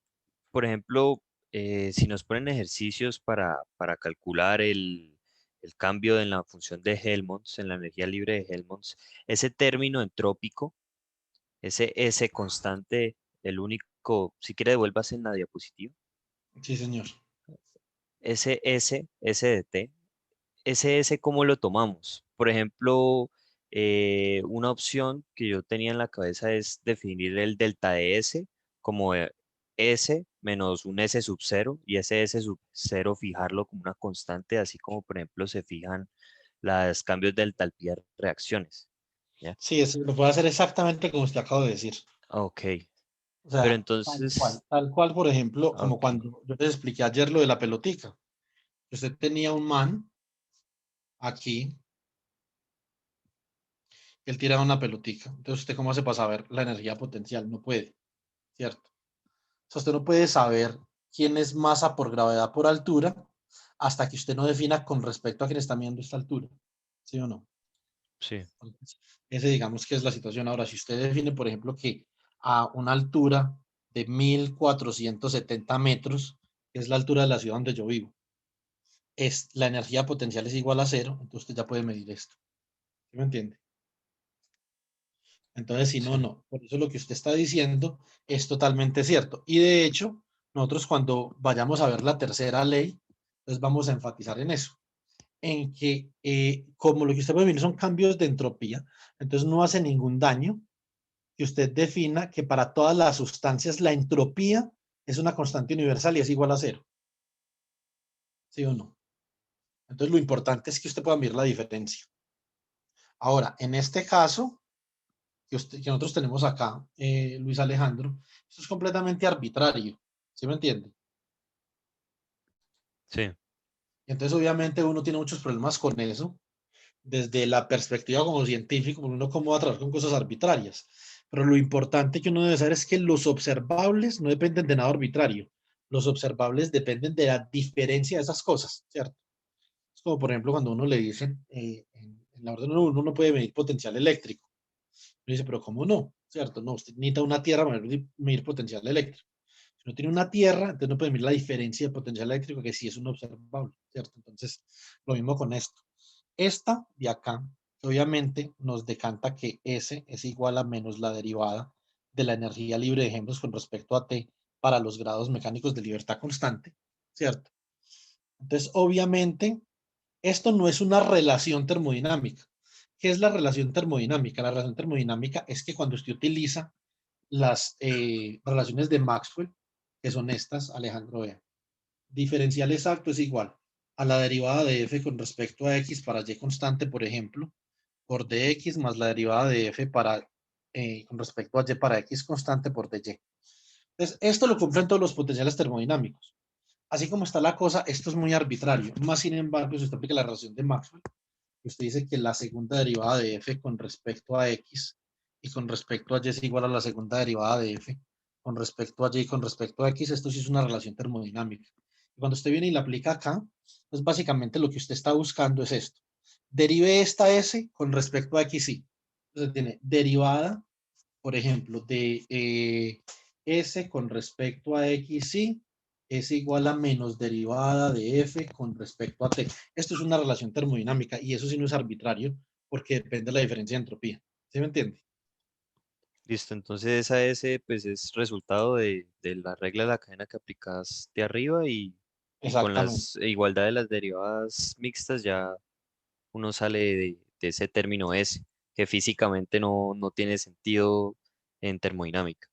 por ejemplo, si nos ponen ejercicios para calcular el cambio en la función de Helmholtz, en la energía libre de Helmholtz, ese término entrópico, ese S constante, el único, si quiere devuélvase en la diapositiva, Sí, señor. ese S de T, ese S, ¿cómo lo tomamos? Por ejemplo, una opción que yo tenía en la cabeza es definir el delta de S como S menos un S sub 0 y ese S sub 0 fijarlo como una constante, así como por ejemplo se fijan los cambios de entalpía de reacciones. ¿Ya? Sí, eso lo puede hacer exactamente como usted acaba de decir. Ok, O pero sea, entonces, tal cual, por ejemplo, como ok, cuando yo les expliqué ayer lo de la pelotica. Usted tenía un man aquí, él tiraba una pelotica. Entonces, ¿usted cómo hace para saber la energía potencial? No puede, ¿cierto? O sea, usted no puede saber quién es masa por gravedad por altura hasta que usted no defina con respecto a quién está midiendo esta altura, ¿sí o no? sí, Entonces, ese digamos que es la situación. Ahora, si usted define, por ejemplo, que a una altura de 1470 metros, que es la altura de la ciudad donde yo vivo, la energía potencial es igual a cero, entonces usted ya puede medir esto. ¿Sí me entiende? Entonces, si no, sí, no. Por eso lo que usted está diciendo es totalmente cierto. Y de hecho, nosotros cuando vayamos a ver la tercera ley, entonces vamos a enfatizar en eso, en que como lo que usted puede medir son cambios de entropía, entonces no hace ningún daño que usted defina que para todas las sustancias la entropía es una constante universal y es igual a cero. ¿Sí o no? Entonces lo importante es que usted pueda medir la diferencia. Ahora, en este caso, que nosotros tenemos acá, Luis Alejandro, esto es completamente arbitrario. ¿Sí me entiende? Sí, Entonces, obviamente, uno tiene muchos problemas con eso, desde la perspectiva como científico, porque uno cómo va a trabajar con cosas arbitrarias. Pero lo importante que uno debe saber es que los observables no dependen de nada arbitrario. Los observables dependen de la diferencia de esas cosas, ¿cierto? Es como, por ejemplo, cuando uno le dicen, en la orden 1 no puede medir potencial eléctrico. Uno dice, pero ¿cómo no? ¿Cierto? No, usted necesita una tierra para medir potencial eléctrico. Si no tiene una tierra, entonces no puede medir la diferencia de potencial eléctrico, que sí es un observable, ¿cierto? Entonces, lo mismo con esto. Esta de acá, obviamente, nos decanta que S es igual a menos la derivada de la energía libre de ejemplos con respecto a T para los grados mecánicos de libertad constante, ¿cierto? Entonces, obviamente, esto no es una relación termodinámica. ¿Qué es la relación termodinámica? La relación termodinámica es que cuando usted utiliza las relaciones de Maxwell, que son estas, Alejandro, vea, diferencial exacto es igual a la derivada de f con respecto a x para y constante, por ejemplo, por dx más la derivada de f para, con respecto a y para x constante por dy. Entonces, esto lo cumplen todos los potenciales termodinámicos. Así como está la cosa, esto es muy arbitrario. Más sin embargo, si usted aplica la relación de Maxwell, usted dice que la segunda derivada de f con respecto a x y con respecto a y es igual a la segunda derivada de f con respecto a y y con respecto a x, esto sí es una relación termodinámica. Y cuando usted viene y la aplica acá, pues básicamente lo que usted está buscando es esto. Derive esta s con respecto a x y. Entonces tiene derivada, por ejemplo, de s con respecto a x y es igual a menos derivada de f con respecto a t. Esto es una relación termodinámica y eso sí no es arbitrario porque depende de la diferencia de entropía. ¿Sí me entiende? listo. Entonces esa S pues es resultado de la regla de la cadena que aplicas de arriba y con Exactamente. las igualdad de las derivadas mixtas ya uno sale de ese término S, que físicamente no tiene sentido en termodinámica.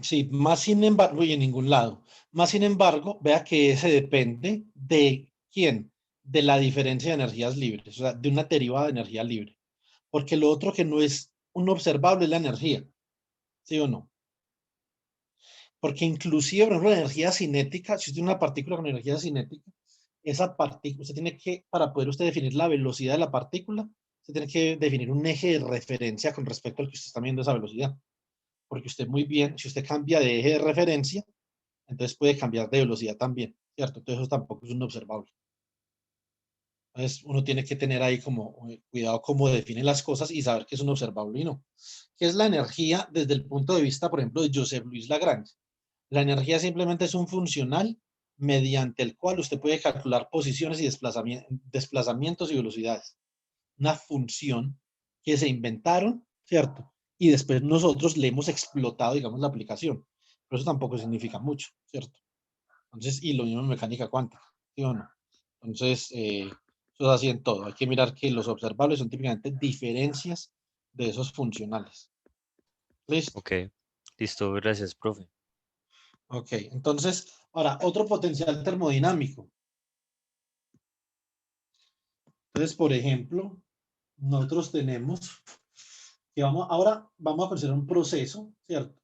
Sí, más sin embargo, y en ningún lado. Más sin embargo, vea que ese depende de quién, de la diferencia de energías libres, o sea, de una derivada de energía libre. Porque lo otro que no es un observable es la energía, ¿sí o no? Porque inclusive, por ejemplo, la energía cinética, si usted tiene una partícula con energía cinética, esa partícula, usted tiene que, para poder usted definir la velocidad de la partícula, usted tiene que definir un eje de referencia con respecto al que usted está midiendo esa velocidad. Porque usted muy bien, si usted cambia de eje de referencia, entonces puede cambiar de velocidad también, ¿cierto? Entonces eso tampoco es un observable. Entonces uno tiene que tener ahí como cuidado cómo define las cosas y saber qué es un observable y no. ¿Qué es la energía desde el punto de vista, por ejemplo, de Joseph Louis Lagrange? La energía simplemente es un funcional mediante el cual usted puede calcular posiciones y desplazamientos y velocidades. Una función que se inventaron, ¿cierto? Y después nosotros le hemos explotado, digamos, la aplicación. Pero eso tampoco significa mucho, ¿cierto? Entonces, y lo mismo en mecánica cuántica, ¿sí o no? Entonces, eso es así en todo. Hay que mirar que los observables son típicamente diferencias de esos funcionales. ¿Listo? Ok, listo, gracias, profe. Ok, entonces, ahora, otro potencial termodinámico. Entonces, por ejemplo, nosotros tenemos que ahora vamos a considerar un proceso, ¿cierto?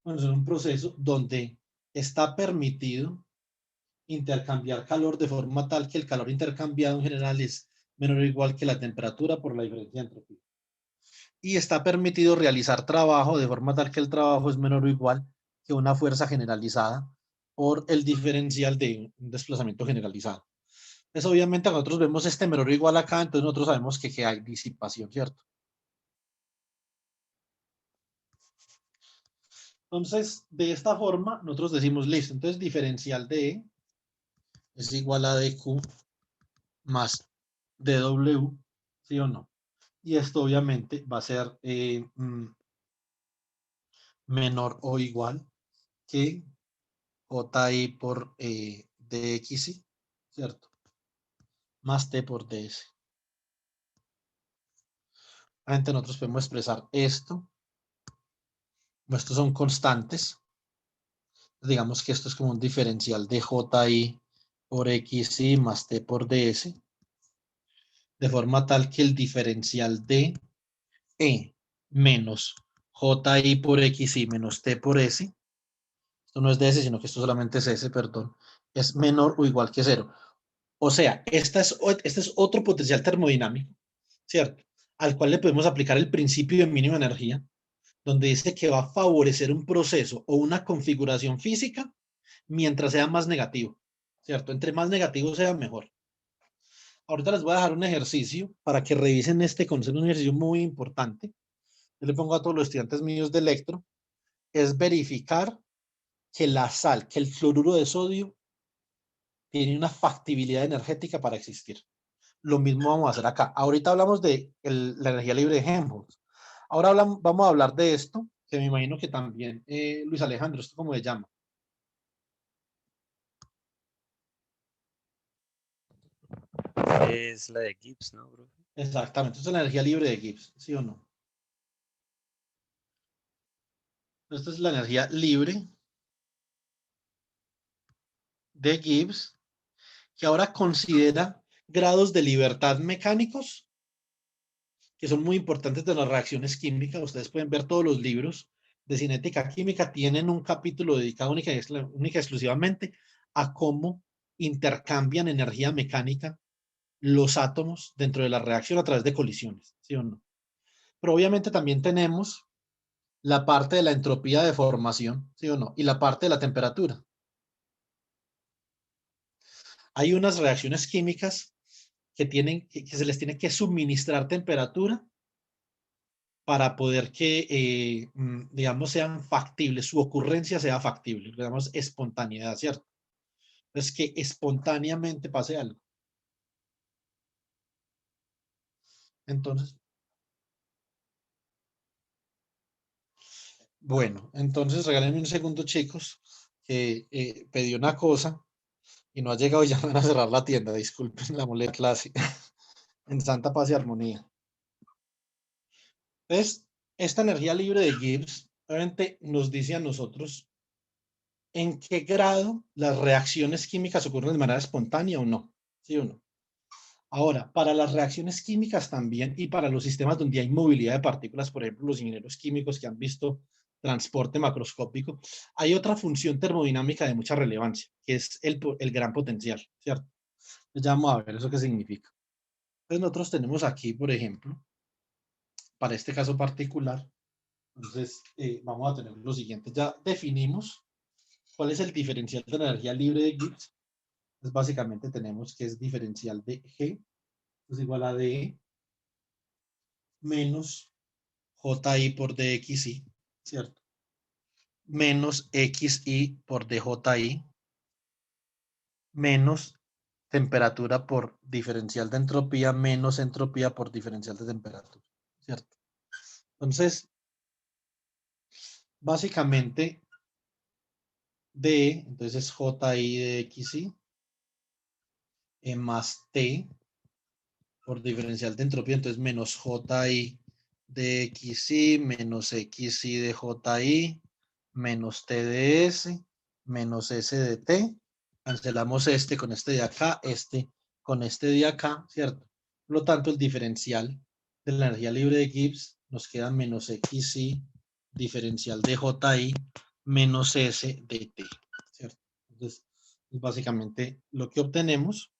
Vamos a considerar un proceso donde está permitido intercambiar calor de forma tal que el calor intercambiado en general es menor o igual que la temperatura por la diferencia de entropía. Y está permitido realizar trabajo de forma tal que el trabajo es menor o igual que una fuerza generalizada por el diferencial de un desplazamiento generalizado. Entonces, obviamente, nosotros vemos este menor o igual acá, entonces nosotros sabemos que hay disipación, ¿cierto? Entonces, de esta forma, nosotros decimos, listo, entonces diferencial de E es igual a dQ más dW, ¿sí o no? Y esto obviamente va a ser menor o igual que JI por DXI, ¿cierto? Más T por DS. Obviamente nosotros podemos expresar esto. Estos son constantes. Digamos que esto es como un diferencial de JI por XI más T por DS. De forma tal que el diferencial de E menos JI por XI menos T por S Esto no es DS, sino que esto solamente es S, perdón, es menor o igual que 0. O sea, este es otro potencial termodinámico, ¿cierto? Al cual le podemos aplicar el principio de mínima energía, donde dice que va a favorecer un proceso o una configuración física mientras sea más negativo, ¿cierto? Entre más negativo sea, mejor. Ahorita les voy a dejar un ejercicio para que revisen este concepto, un ejercicio muy importante. Yo le pongo a todos los estudiantes míos de electro, es verificar que la sal, que el fluoruro de sodio tiene una factibilidad energética para existir. Lo mismo vamos a hacer acá. Ahorita hablamos de la energía libre de Helmholtz. Ahora vamos a hablar de esto, que me imagino que también, Luis Alejandro, ¿esto cómo se llama? Es la de Gibbs, ¿no, bro? Exactamente, esto es la energía libre de Gibbs, ¿sí o no? Esta es la energía libre de Gibbs, que ahora considera grados de libertad mecánicos, que son muy importantes de las reacciones químicas. Ustedes pueden ver todos los libros de cinética química, tienen un capítulo dedicado única y exclusivamente a cómo intercambian energía mecánica los átomos dentro de la reacción a través de colisiones, ¿sí o no? Pero obviamente también tenemos la parte de la entropía de formación, ¿sí o no? Y la parte de la temperatura. Hay unas reacciones químicas que se les tiene que suministrar temperatura para poder que, digamos, sean factibles, su ocurrencia sea factible, digamos, espontaneidad, ¿cierto? Es que espontáneamente pase algo. Entonces, bueno, entonces regálenme un segundo, chicos, que pedí una cosa y no ha llegado y ya me van a cerrar la tienda, disculpen la molestia clase, en santa paz y armonía. Entonces, esta energía libre de Gibbs, obviamente nos dice a nosotros en qué grado las reacciones químicas ocurren de manera espontánea o no, ¿sí o no? Ahora, para las reacciones químicas también y para los sistemas donde hay movilidad de partículas, por ejemplo, los ingenieros químicos que han visto transporte macroscópico, hay otra función termodinámica de mucha relevancia, que es el gran potencial, ¿cierto? Entonces, ya vamos a ver eso qué significa. Entonces, nosotros tenemos aquí, por ejemplo, para este caso particular, entonces vamos a tener lo siguiente. Ya definimos cuál es el diferencial de la energía libre de Gibbs. Entonces, básicamente tenemos que es diferencial de G es igual a D menos JI por DXI, ¿cierto? Menos XI por DJI menos temperatura por diferencial de entropía menos entropía por diferencial de temperatura, ¿cierto? Entonces, básicamente, D, entonces JI de XI más T por diferencial de entropía, entonces menos JI de XI menos XI de JI menos T de S menos S de T. Cancelamos este con este de acá, este con este de acá, ¿cierto? Por lo tanto, el diferencial de la energía libre de Gibbs nos queda menos XI diferencial de JI menos S de T, ¿cierto? Entonces, es básicamente lo que obtenemos.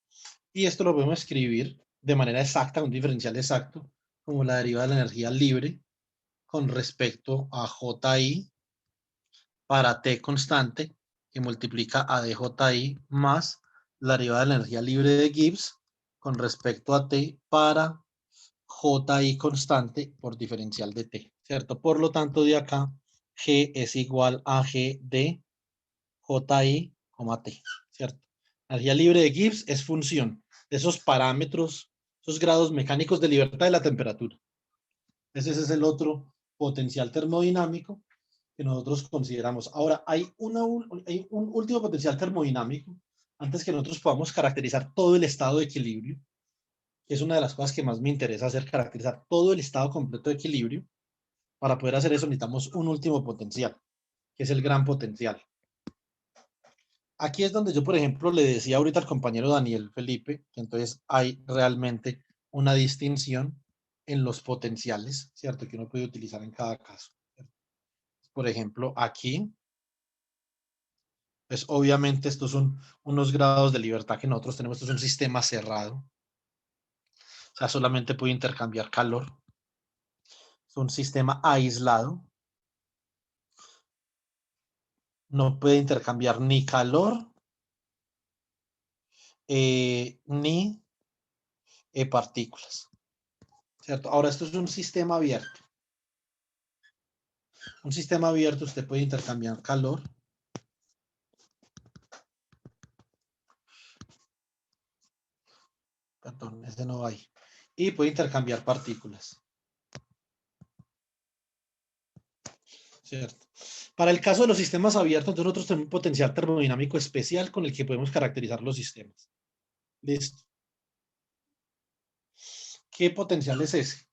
Y esto lo podemos escribir de manera exacta, un diferencial exacto, como la derivada de la energía libre con respecto a JI para T constante, que multiplica a DJI más la derivada de la energía libre de Gibbs con respecto a T para JI constante por diferencial de T, ¿cierto? Por lo tanto, de acá, G es igual a G de JI, T, ¿cierto? La energía libre de Gibbs es función de esos parámetros, esos grados mecánicos de libertad de la temperatura. Ese es el otro potencial termodinámico que nosotros consideramos. Ahora, hay un último potencial termodinámico antes que nosotros podamos caracterizar todo el estado de equilibrio, que es una de las cosas que más me interesa hacer, caracterizar todo el estado completo de equilibrio. Para poder hacer eso necesitamos un último potencial, que es el gran potencial. Aquí es donde yo, por ejemplo, le decía ahorita al compañero Daniel Felipe, que entonces hay realmente una distinción en los potenciales, ¿cierto? Que uno puede utilizar en cada caso. Por ejemplo, aquí Pues obviamente estos son unos grados de libertad que nosotros tenemos. Esto es un sistema cerrado. O sea, solamente puede intercambiar calor. Es un sistema aislado. No puede intercambiar ni calor ni partículas. ¿Cierto? Ahora, esto es un sistema abierto. Un sistema abierto, usted puede intercambiar calor. Perdón, ese no va ahí. Y puede intercambiar partículas. ¿Cierto? Para el caso de los sistemas abiertos, nosotros tenemos un potencial termodinámico especial con el que podemos caracterizar los sistemas. Listo. ¿Qué potencial es ese? Se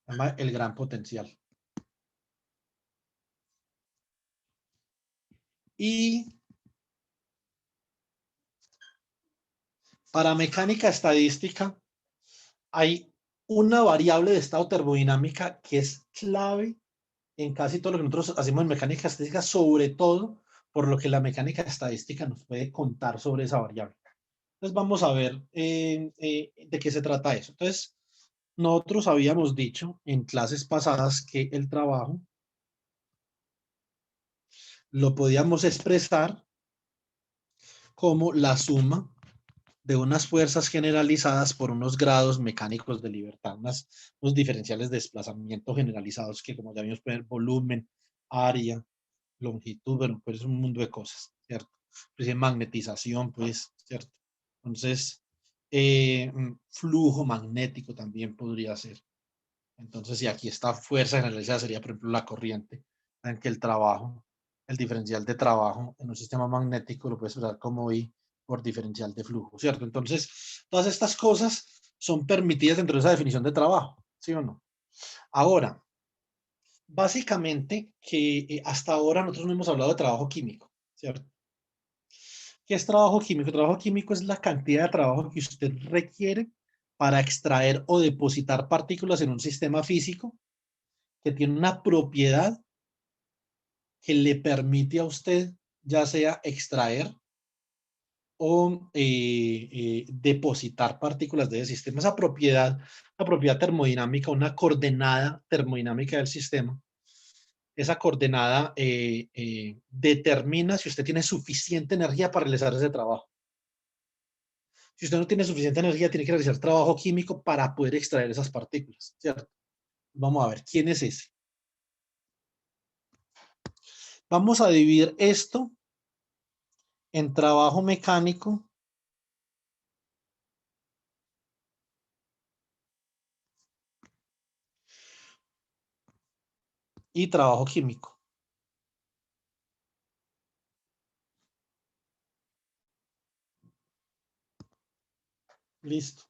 llama el gran potencial. Y para mecánica estadística hay una variable de estado termodinámica que es clave en casi todo lo que nosotros hacemos en mecánica estadística, sobre todo por lo que la mecánica estadística nos puede contar sobre esa variable. Entonces vamos a ver de qué se trata eso. Entonces, nosotros habíamos dicho en clases pasadas que el trabajo lo podíamos expresar como la suma de unas fuerzas generalizadas por unos grados mecánicos de libertad, unos diferenciales de desplazamiento generalizados que, como ya vimos, pueden ver volumen, área, longitud, bueno, pues es un mundo de cosas, ¿cierto? Pues en magnetización, pues, ¿cierto? Entonces, flujo magnético también podría ser. Entonces, si aquí está fuerza generalizada, sería, por ejemplo, la corriente, en que el trabajo, el diferencial de trabajo en un sistema magnético lo puedes expresar como I por diferencial de flujo, ¿cierto? Entonces, todas estas cosas son permitidas dentro de esa definición de trabajo, ¿sí o no? Ahora, básicamente, que hasta ahora nosotros no hemos hablado de trabajo químico, ¿cierto? ¿Qué es trabajo químico? Trabajo químico es la cantidad de trabajo que usted requiere para extraer o depositar partículas en un sistema físico que tiene una propiedad que le permite a usted ya sea extraer o depositar partículas de ese sistema. Esa propiedad, la propiedad termodinámica, una coordenada termodinámica del sistema, esa coordenada determina si usted tiene suficiente energía para realizar ese trabajo. Si usted no tiene suficiente energía, tiene que realizar trabajo químico para poder extraer esas partículas, ¿cierto? Vamos a ver, ¿quién es ese? Vamos a dividir esto en trabajo mecánico y trabajo químico. Listo.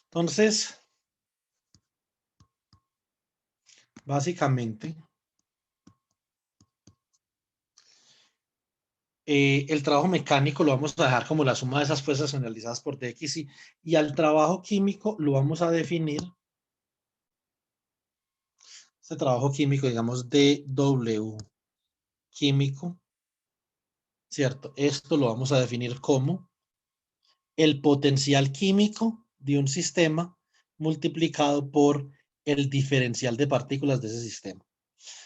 Entonces, básicamente, el trabajo mecánico lo vamos a dejar como la suma de esas fuerzas generalizadas por dx y al trabajo químico lo vamos a definir, este trabajo químico, digamos, dW químico, ¿cierto? Esto lo vamos a definir como el potencial químico de un sistema multiplicado por el diferencial de partículas de ese sistema.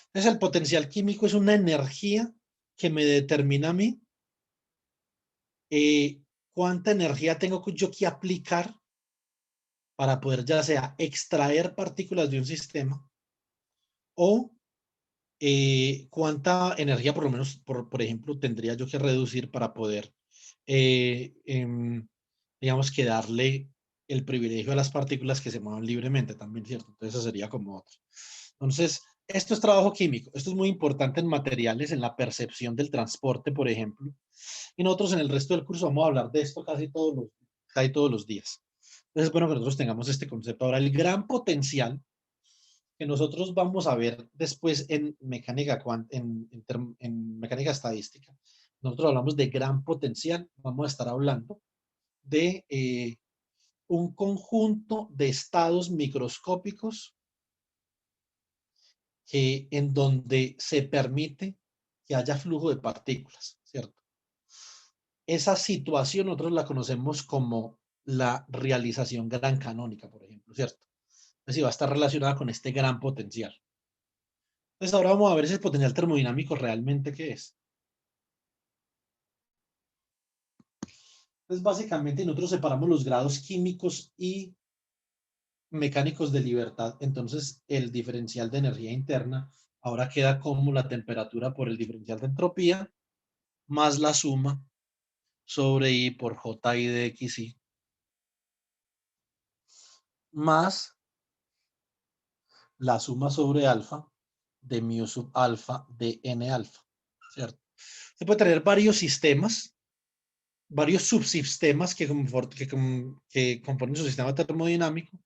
Entonces, el potencial químico es una energía que me determina a mí cuánta energía tengo yo que aplicar para poder ya sea extraer partículas de un sistema o cuánta energía por lo menos, por ejemplo, tendría yo que reducir para poder, digamos, que darle el privilegio a las partículas que se muevan libremente también, ¿cierto? Entonces eso sería como otro. Entonces, esto es trabajo químico. Esto es muy importante en materiales, en la percepción del transporte, por ejemplo. Y nosotros en el resto del curso vamos a hablar de esto casi todos los días. Entonces es bueno que nosotros tengamos este concepto. Ahora, el gran potencial que nosotros vamos a ver después en mecánica, en mecánica estadística, nosotros hablamos de gran potencial, vamos a estar hablando de un conjunto de estados microscópicos en donde se permite que que haya flujo de partículas, ¿cierto? Esa situación nosotros la conocemos como la realización gran canónica, por ejemplo, ¿cierto? Entonces va a estar relacionada con este gran potencial. Entonces ahora vamos a ver ese potencial termodinámico realmente qué es. Entonces básicamente nosotros separamos los grados químicos y mecánicos de libertad. Entonces el diferencial de energía interna ahora queda como la temperatura por el diferencial de entropía más la suma sobre I por JI de XI más la suma sobre alfa de mu sub alfa de N alfa, ¿cierto? Se puede tener varios sistemas, varios subsistemas que componen su sistema termodinámico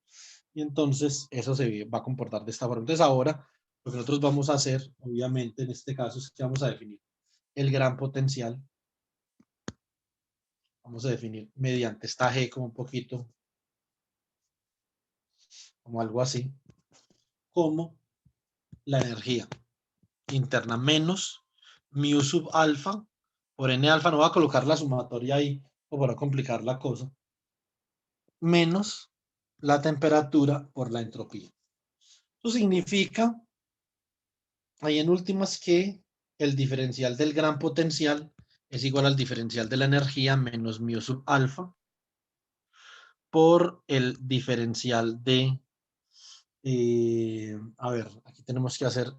y entonces eso se va a comportar de esta forma. Entonces ahora lo que nosotros vamos a hacer, obviamente en este caso, es que vamos a definir el gran potencial. Vamos a definir mediante esta G como un poquito, como algo así, como la energía interna menos mu sub alfa por N alfa, no voy a colocar la sumatoria ahí o para complicar la cosa, menos la temperatura por la entropía. Eso significa, ahí en últimas, que el diferencial del gran potencial es igual al diferencial de la energía menos mu sub alfa por el diferencial de, a ver, aquí tenemos que hacer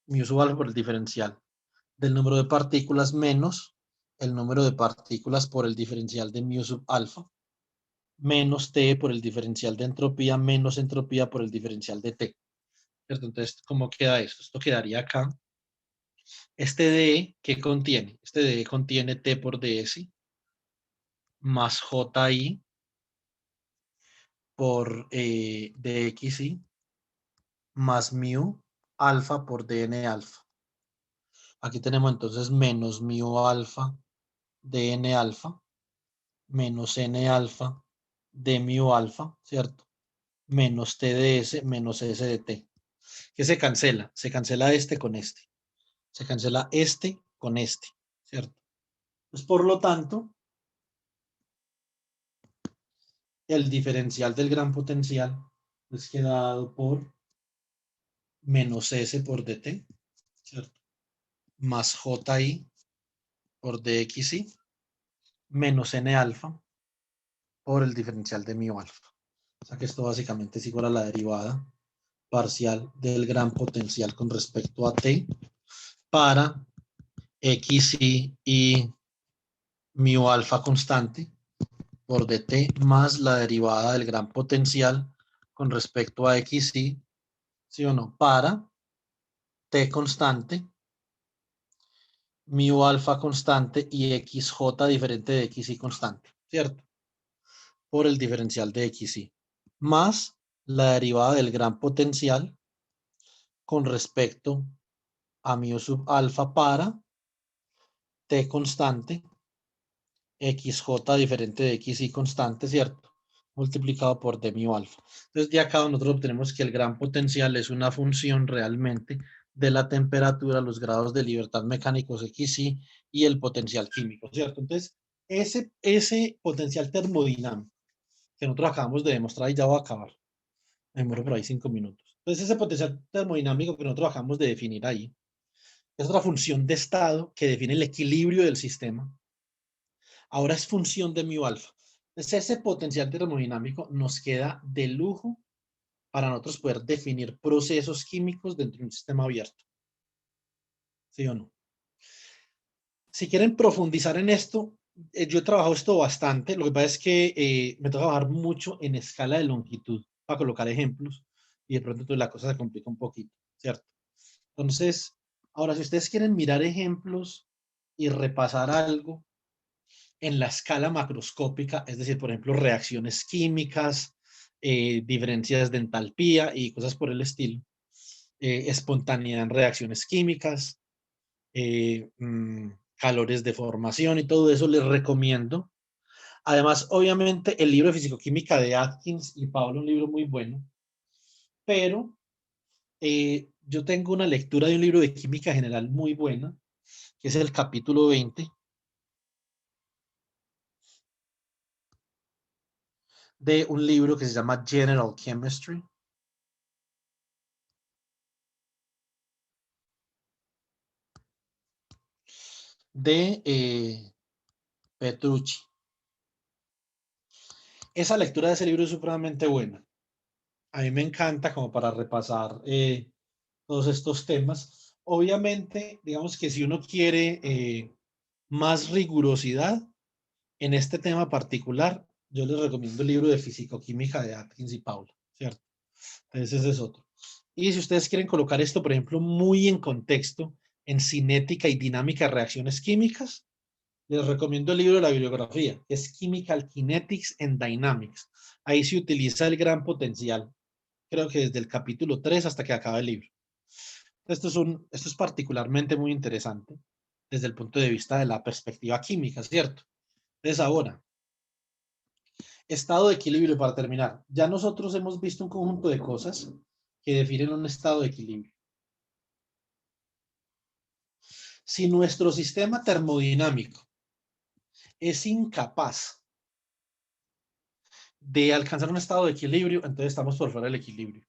mu sub alfa por el diferencial del número de partículas menos el número de partículas por el diferencial de mu sub alfa menos T por el diferencial de entropía menos entropía por el diferencial de T. ¿Cierto? Entonces, ¿cómo queda esto? Esto quedaría acá. Este DE, ¿qué contiene? Este DE contiene T por ds más JI por dxi más mu alfa por dn alfa. Aquí tenemos entonces menos mu alfa dn alfa menos n alfa de mu alfa, ¿cierto? Menos T de S menos S de T. ¿Qué se cancela? Se cancela este con este. Se cancela este con este, ¿cierto? Pues por lo tanto, el diferencial del gran potencial es queda dado por menos S por dt, ¿cierto? Más JI por dxi menos N alfa por el diferencial de mu alfa. O sea que esto básicamente es igual a la derivada parcial del gran potencial con respecto a t para xi y mu alfa constante por dt más la derivada del gran potencial con respecto a xi, ¿sí o no? Para t constante, mu alfa constante y xj diferente de xi constante, ¿cierto? Por el diferencial de xi, más la derivada del gran potencial con respecto a mu sub alfa para t constante, xj diferente de xi constante, ¿cierto? Multiplicado por d mu alfa. Entonces, de acá nosotros obtenemos que el gran potencial es una función realmente de la temperatura, los grados de libertad mecánicos xi y el potencial químico, ¿cierto? Entonces, ese potencial termodinámico que nosotros acabamos de demostrar, y ya voy a acabar, me muero por ahí 5 minutos. Entonces, ese potencial termodinámico que nosotros acabamos de definir ahí, es otra función de estado que define el equilibrio del sistema. Ahora es función de mu alfa. Entonces, ese potencial termodinámico nos queda de lujo para nosotros poder definir procesos químicos dentro de un sistema abierto. ¿Sí o no? Si quieren profundizar en esto, yo he trabajado esto bastante. Lo que pasa es que me toca trabajar mucho en escala de longitud para colocar ejemplos y de pronto la cosa se complica un poquito, ¿cierto? Entonces, ahora si ustedes quieren mirar ejemplos y repasar algo en la escala macroscópica, es decir, por ejemplo, reacciones químicas, diferencias de entalpía y cosas por el estilo, espontaneidad en reacciones químicas, calores de formación y todo eso les recomiendo. Además, obviamente, el libro de Fisicoquímica de Atkins y Pablo, un libro muy bueno, pero yo tengo una lectura de un libro de química general muy buena, que es el capítulo 20 de un libro que se llama General Chemistry. De Petrucci. Esa lectura de ese libro es supremamente buena. A mí me encanta como para repasar todos estos temas. Obviamente, digamos que si uno quiere más rigurosidad en este tema particular, yo les recomiendo el libro de Fisicoquímica de Atkins y Paula, ¿cierto? Entonces ese es otro. Y si ustedes quieren colocar esto, por ejemplo, muy en contexto, en cinética y dinámica de reacciones químicas, les recomiendo el libro de la bibliografía, que es Chemical Kinetics and Dynamics. Ahí se utiliza el gran potencial, creo que desde el capítulo 3 hasta que acaba el libro. Esto es particularmente muy interesante desde el punto de vista de la perspectiva química, ¿cierto? Entonces ahora, estado de equilibrio para terminar. Ya nosotros hemos visto un conjunto de cosas que definen un estado de equilibrio. Si nuestro sistema termodinámico es incapaz de alcanzar un estado de equilibrio, entonces estamos por fuera del equilibrio.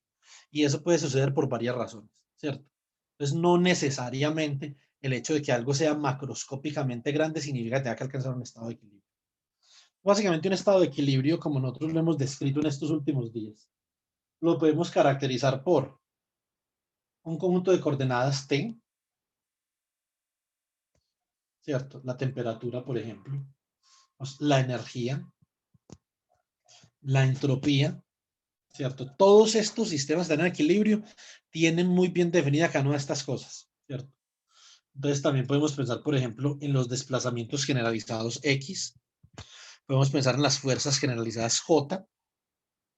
Y eso puede suceder por varias razones, ¿cierto? Entonces, no necesariamente el hecho de que algo sea macroscópicamente grande significa que tenga que alcanzar un estado de equilibrio. Básicamente, un estado de equilibrio, como nosotros lo hemos descrito en estos últimos días, lo podemos caracterizar por un conjunto de coordenadas T, ¿cierto? La temperatura, por ejemplo, la energía, la entropía, ¿cierto? Todos estos sistemas de equilibrio tienen muy bien definida cada una de estas cosas, ¿cierto? Entonces también podemos pensar, por ejemplo, en los desplazamientos generalizados X, podemos pensar en las fuerzas generalizadas J,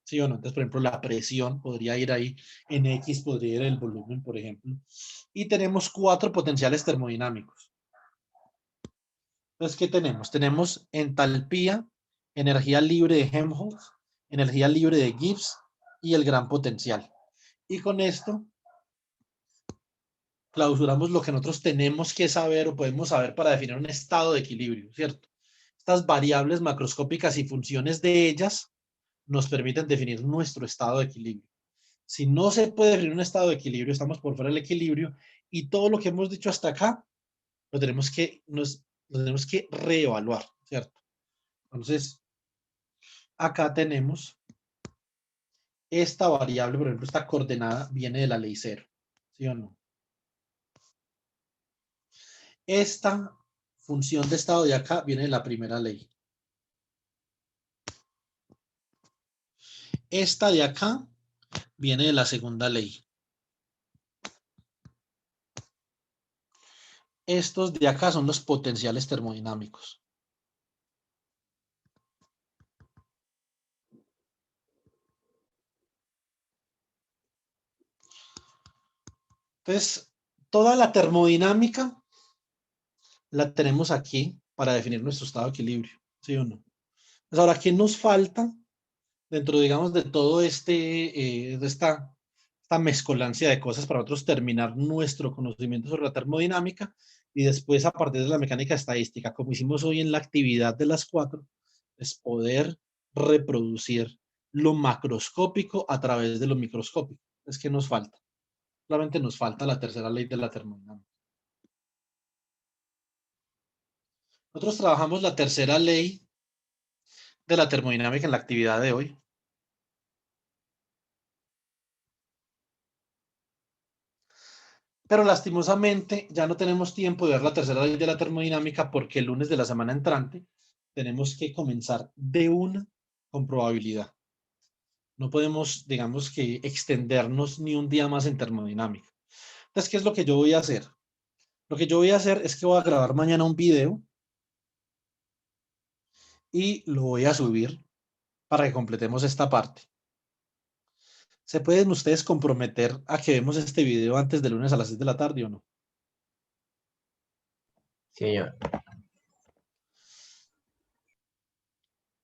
¿sí o no? Entonces, por ejemplo, la presión podría ir ahí, en X podría ir el volumen, por ejemplo. Y tenemos 4 potenciales termodinámicos. Entonces, ¿qué tenemos? Tenemos entalpía, energía libre de Helmholtz, energía libre de Gibbs y el gran potencial. Y con esto clausuramos lo que nosotros tenemos que saber o podemos saber para definir un estado de equilibrio, ¿cierto? Estas variables macroscópicas y funciones de ellas nos permiten definir nuestro estado de equilibrio. Si no se puede definir un estado de equilibrio, estamos por fuera del equilibrio y todo lo que hemos dicho hasta acá lo tenemos que reevaluar, ¿cierto? Entonces, acá tenemos esta variable, por ejemplo, esta coordenada viene de la ley cero, ¿sí o no? Esta función de estado de acá viene de la primera ley. Esta de acá viene de la segunda ley. Estos de acá son los potenciales termodinámicos. Entonces, toda la termodinámica la tenemos aquí para definir nuestro estado de equilibrio, ¿sí o no? Entonces, ahora, ¿qué nos falta dentro, digamos, de todo de esta mezcolancia de cosas para nosotros terminar nuestro conocimiento sobre la termodinámica y después, a partir de la mecánica estadística, como hicimos hoy en la actividad de las 4, es poder reproducir lo macroscópico a través de lo microscópico? Es que nos falta. Solamente nos falta la tercera ley de la termodinámica. Nosotros trabajamos la tercera ley de la termodinámica en la actividad de hoy. Pero lastimosamente ya no tenemos tiempo de ver la tercera ley de la termodinámica porque el lunes de la semana entrante tenemos que comenzar de una con probabilidad. No podemos, digamos que, extendernos ni un día más en termodinámica. Entonces, ¿qué es lo que yo voy a hacer? Lo que yo voy a hacer es que voy a grabar mañana un video y lo voy a subir para que completemos esta parte. ¿Se pueden ustedes comprometer a que vemos este video antes del lunes a las 6 de la tarde o no? Sí, señor.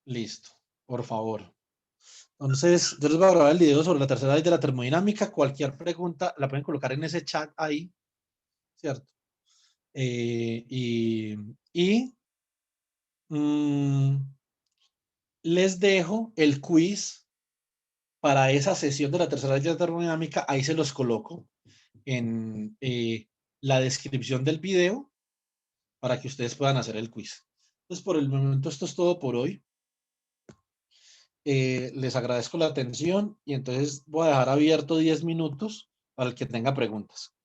Listo, por favor. Entonces, yo les voy a grabar el video sobre la tercera ley de la termodinámica. Cualquier pregunta la pueden colocar en ese chat ahí, ¿cierto? y les dejo el quiz para esa sesión de la tercera ley de la termodinámica. Ahí se los coloco en la descripción del video para que ustedes puedan hacer el quiz. Entonces, por el momento, esto es todo por hoy. Les agradezco la atención y entonces voy a dejar abierto 10 minutos para el que tenga preguntas.